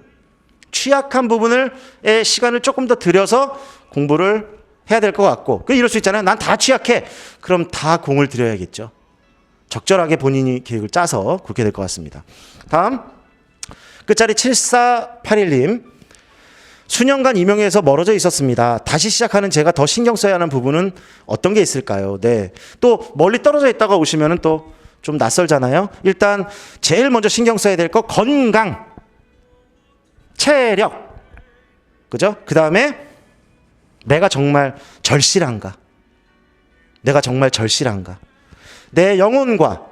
시간을 조금 더 들여서 공부를 해야 될 것 같고 이럴 수 있잖아요. 난 다 취약해. 그럼 다 공을 들여야겠죠. 적절하게 본인이 계획을 짜서 그렇게 될 것 같습니다. 다음 끝자리 7481님, 수년간 임용에서 멀어져 있었습니다. 다시 시작하는 제가 더 신경 써야 하는 부분은 어떤 게 있을까요? 네. 또 멀리 떨어져 있다가 오시면은 또 좀 낯설잖아요. 일단 제일 먼저 신경 써야 될 거 건강, 체력, 그죠? 그 다음에 내가 정말 절실한가? 내 영혼과,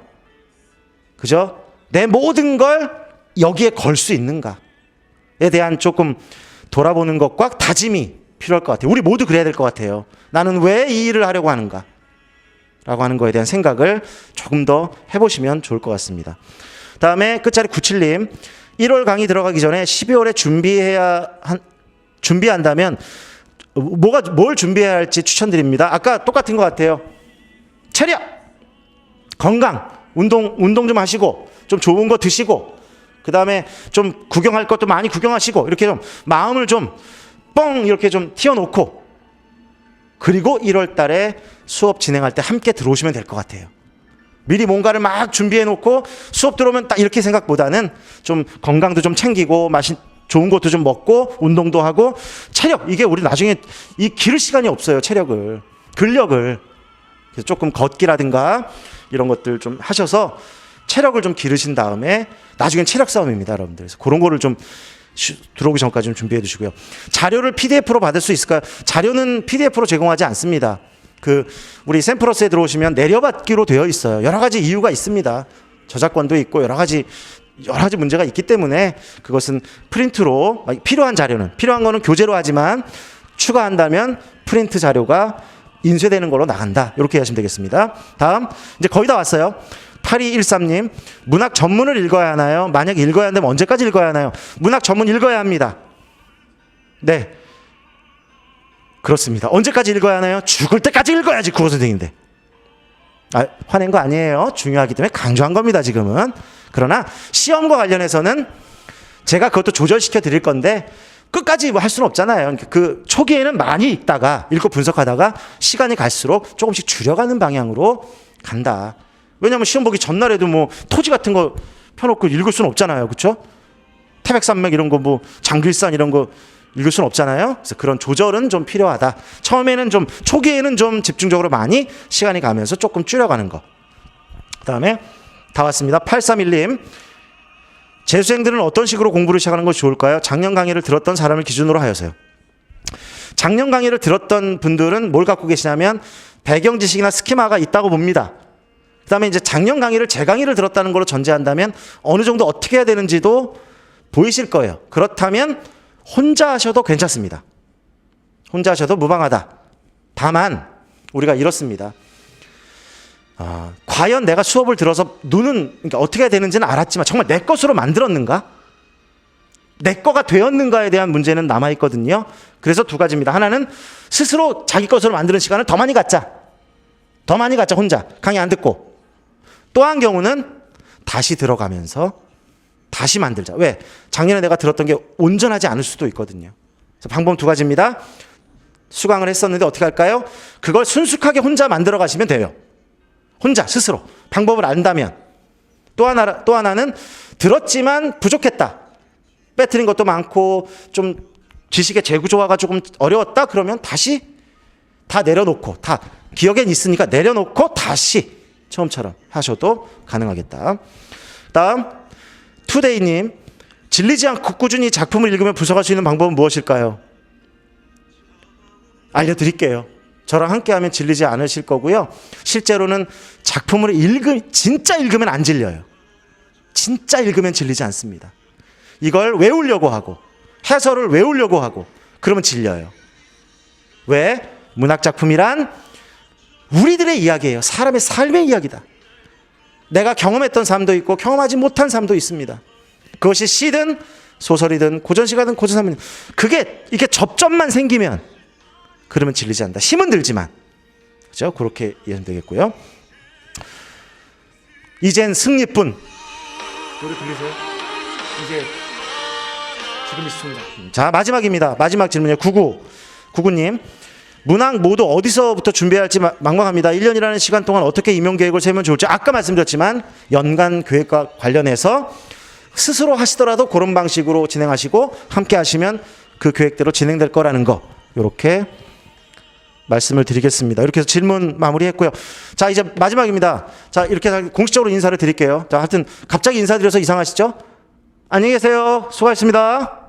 그죠? 내 모든 걸 여기에 걸 수 있는가에 대한 조금 돌아보는 것과 다짐이 필요할 것 같아요. 우리 모두 그래야 될 것 같아요. 나는 왜 이 일을 하려고 하는가? 라고 하는 거에 대한 생각을 조금 더 해보시면 좋을 것 같습니다. 다음에 끝자리 97님, 1월 강의 들어가기 전에 12월에 준비한다면 뭘 준비해야 할지 추천드립니다. 아까 똑같은 것 같아요. 체력, 건강, 운동 좀 하시고 좀 좋은 거 드시고 그 다음에 좀 구경할 것도 많이 구경하시고 이렇게 좀 마음을 좀 뻥 이렇게 좀 튀어놓고 그리고 1월 달에 수업 진행할 때 함께 들어오시면 될 것 같아요. 미리 뭔가를 막 준비해놓고 수업 들어오면 딱 이렇게 생각보다는 좀 건강도 좀 챙기고 좋은 것도 좀 먹고 운동도 하고 체력, 이게 우리 나중에 이 기를 시간이 없어요. 근력을 그래서 조금 걷기라든가 이런 것들 좀 하셔서 체력을 좀 기르신 다음에 나중엔 체력 싸움입니다, 여러분들. 그래서 그런 거를 좀 들어오기 전까지 좀 준비해 두시고요. 자료를 PDF로 받을 수 있을까요? 자료는 PDF로 제공하지 않습니다. 우리 샘플러스에 들어오시면 내려받기로 되어 있어요. 여러 가지 이유가 있습니다. 저작권도 있고 여러 가지 문제가 있기 때문에 그것은 프린트로 필요한 거는 교재로 하지만 추가한다면 프린트 자료가 인쇄되는 걸로 나간다. 이렇게 하시면 되겠습니다. 다음 이제 거의 다 왔어요. 8213님, 문학 전문을 읽어야 하나요? 만약 읽어야 한다면 언제까지 읽어야 하나요? 문학 전문 읽어야 합니다. 네, 그렇습니다. 언제까지 읽어야 하나요? 죽을 때까지 읽어야지 국어 선생인데. 화낸 거 아니에요. 중요하기 때문에 강조한 겁니다, 지금은. 그러나 시험과 관련해서는 제가 그것도 조절시켜 드릴 건데 끝까지 할 수는 없잖아요. 그 초기에는 많이 읽고 분석하다가 시간이 갈수록 조금씩 줄여가는 방향으로 간다. 왜냐하면 시험 보기 전날에도 뭐 토지 같은 거 펴놓고 읽을 수는 없잖아요. 그렇죠? 태백산맥 이런 거, 뭐 장길산 이런 거 읽을 수는 없잖아요. 그래서 그런 조절은 좀 필요하다. 처음에는 좀, 초기에는 좀 집중적으로 많이 시간이 가면서 조금 줄여가는 거. 그 다음에 다 왔습니다. 8311님. 재수생들은 어떤 식으로 공부를 시작하는 것이 좋을까요? 작년 강의를 들었던 사람을 기준으로 하여서요. 작년 강의를 들었던 분들은 뭘 갖고 계시냐면 배경 지식이나 스키마가 있다고 봅니다. 그 다음에 이제 작년 강의를 제 강의를 들었다는 걸로 전제한다면 어느 정도 어떻게 해야 되는지도 보이실 거예요. 그렇다면 혼자 하셔도 괜찮습니다. 혼자 하셔도 무방하다. 다만 우리가 이렇습니다. 과연 내가 수업을 들어서 그러니까 어떻게 해야 되는지는 알았지만 정말 내 것으로 만들었는가? 내 거가 되었는가에 대한 문제는 남아있거든요. 그래서 두 가지입니다. 하나는 스스로 자기 것으로 만드는 시간을 더 많이 갖자. 더 많이 갖자, 혼자. 강의 안 듣고. 또 한 경우는 다시 들어가면서 다시 만들자. 왜? 작년에 내가 들었던 게 온전하지 않을 수도 있거든요. 그래서 방법 두 가지입니다. 수강을 했었는데 어떻게 할까요? 그걸 순수하게 혼자 만들어 가시면 돼요. 혼자 스스로 방법을 안다면. 또 하나는 들었지만 부족했다. 빼뜨린 것도 많고 좀 지식의 재구조화가 조금 어려웠다. 그러면 다시 다 내려놓고, 다 기억엔 있으니까 내려놓고 다시 처음처럼 하셔도 가능하겠다. 다음 투데이님, 질리지 않고 꾸준히 작품을 읽으며 분석할 수 있는 방법은 무엇일까요? 알려드릴게요. 저랑 함께하면 질리지 않으실 거고요. 실제로는 작품을 진짜 읽으면 안 질려요. 진짜 읽으면 질리지 않습니다. 이걸 외우려고 하고 해설을 외우려고 하고 그러면 질려요. 왜? 문학작품이란 우리들의 이야기예요. 사람의 삶의 이야기다. 내가 경험했던 삶도 있고 경험하지 못한 삶도 있습니다. 그것이 시든 소설이든 고전시가든 고전산문이든 그게 이렇게 접점만 생기면 그러면 질리지 않는다. 힘은 들지만. 그렇죠? 그렇게 이해하면 되겠고요. 이젠 승리뿐. 노래 들리세요? 이제 지금 있습니다. 자, 마지막입니다. 마지막 질문이요. 99님. 문학 모두 어디서부터 준비해야 할지 막막합니다. 1년이라는 시간 동안 어떻게 임용 계획을 세우면 좋을지 아까 말씀드렸지만 연간 계획과 관련해서 스스로 하시더라도 그런 방식으로 진행하시고 함께 하시면 그 계획대로 진행될 거라는 거 이렇게 말씀을 드리겠습니다. 이렇게 해서 질문 마무리했고요. 자, 이제 마지막입니다. 자, 이렇게 해서 공식적으로 인사를 드릴게요. 자, 하여튼 갑자기 인사드려서 이상하시죠? 안녕히 계세요. 수고하셨습니다.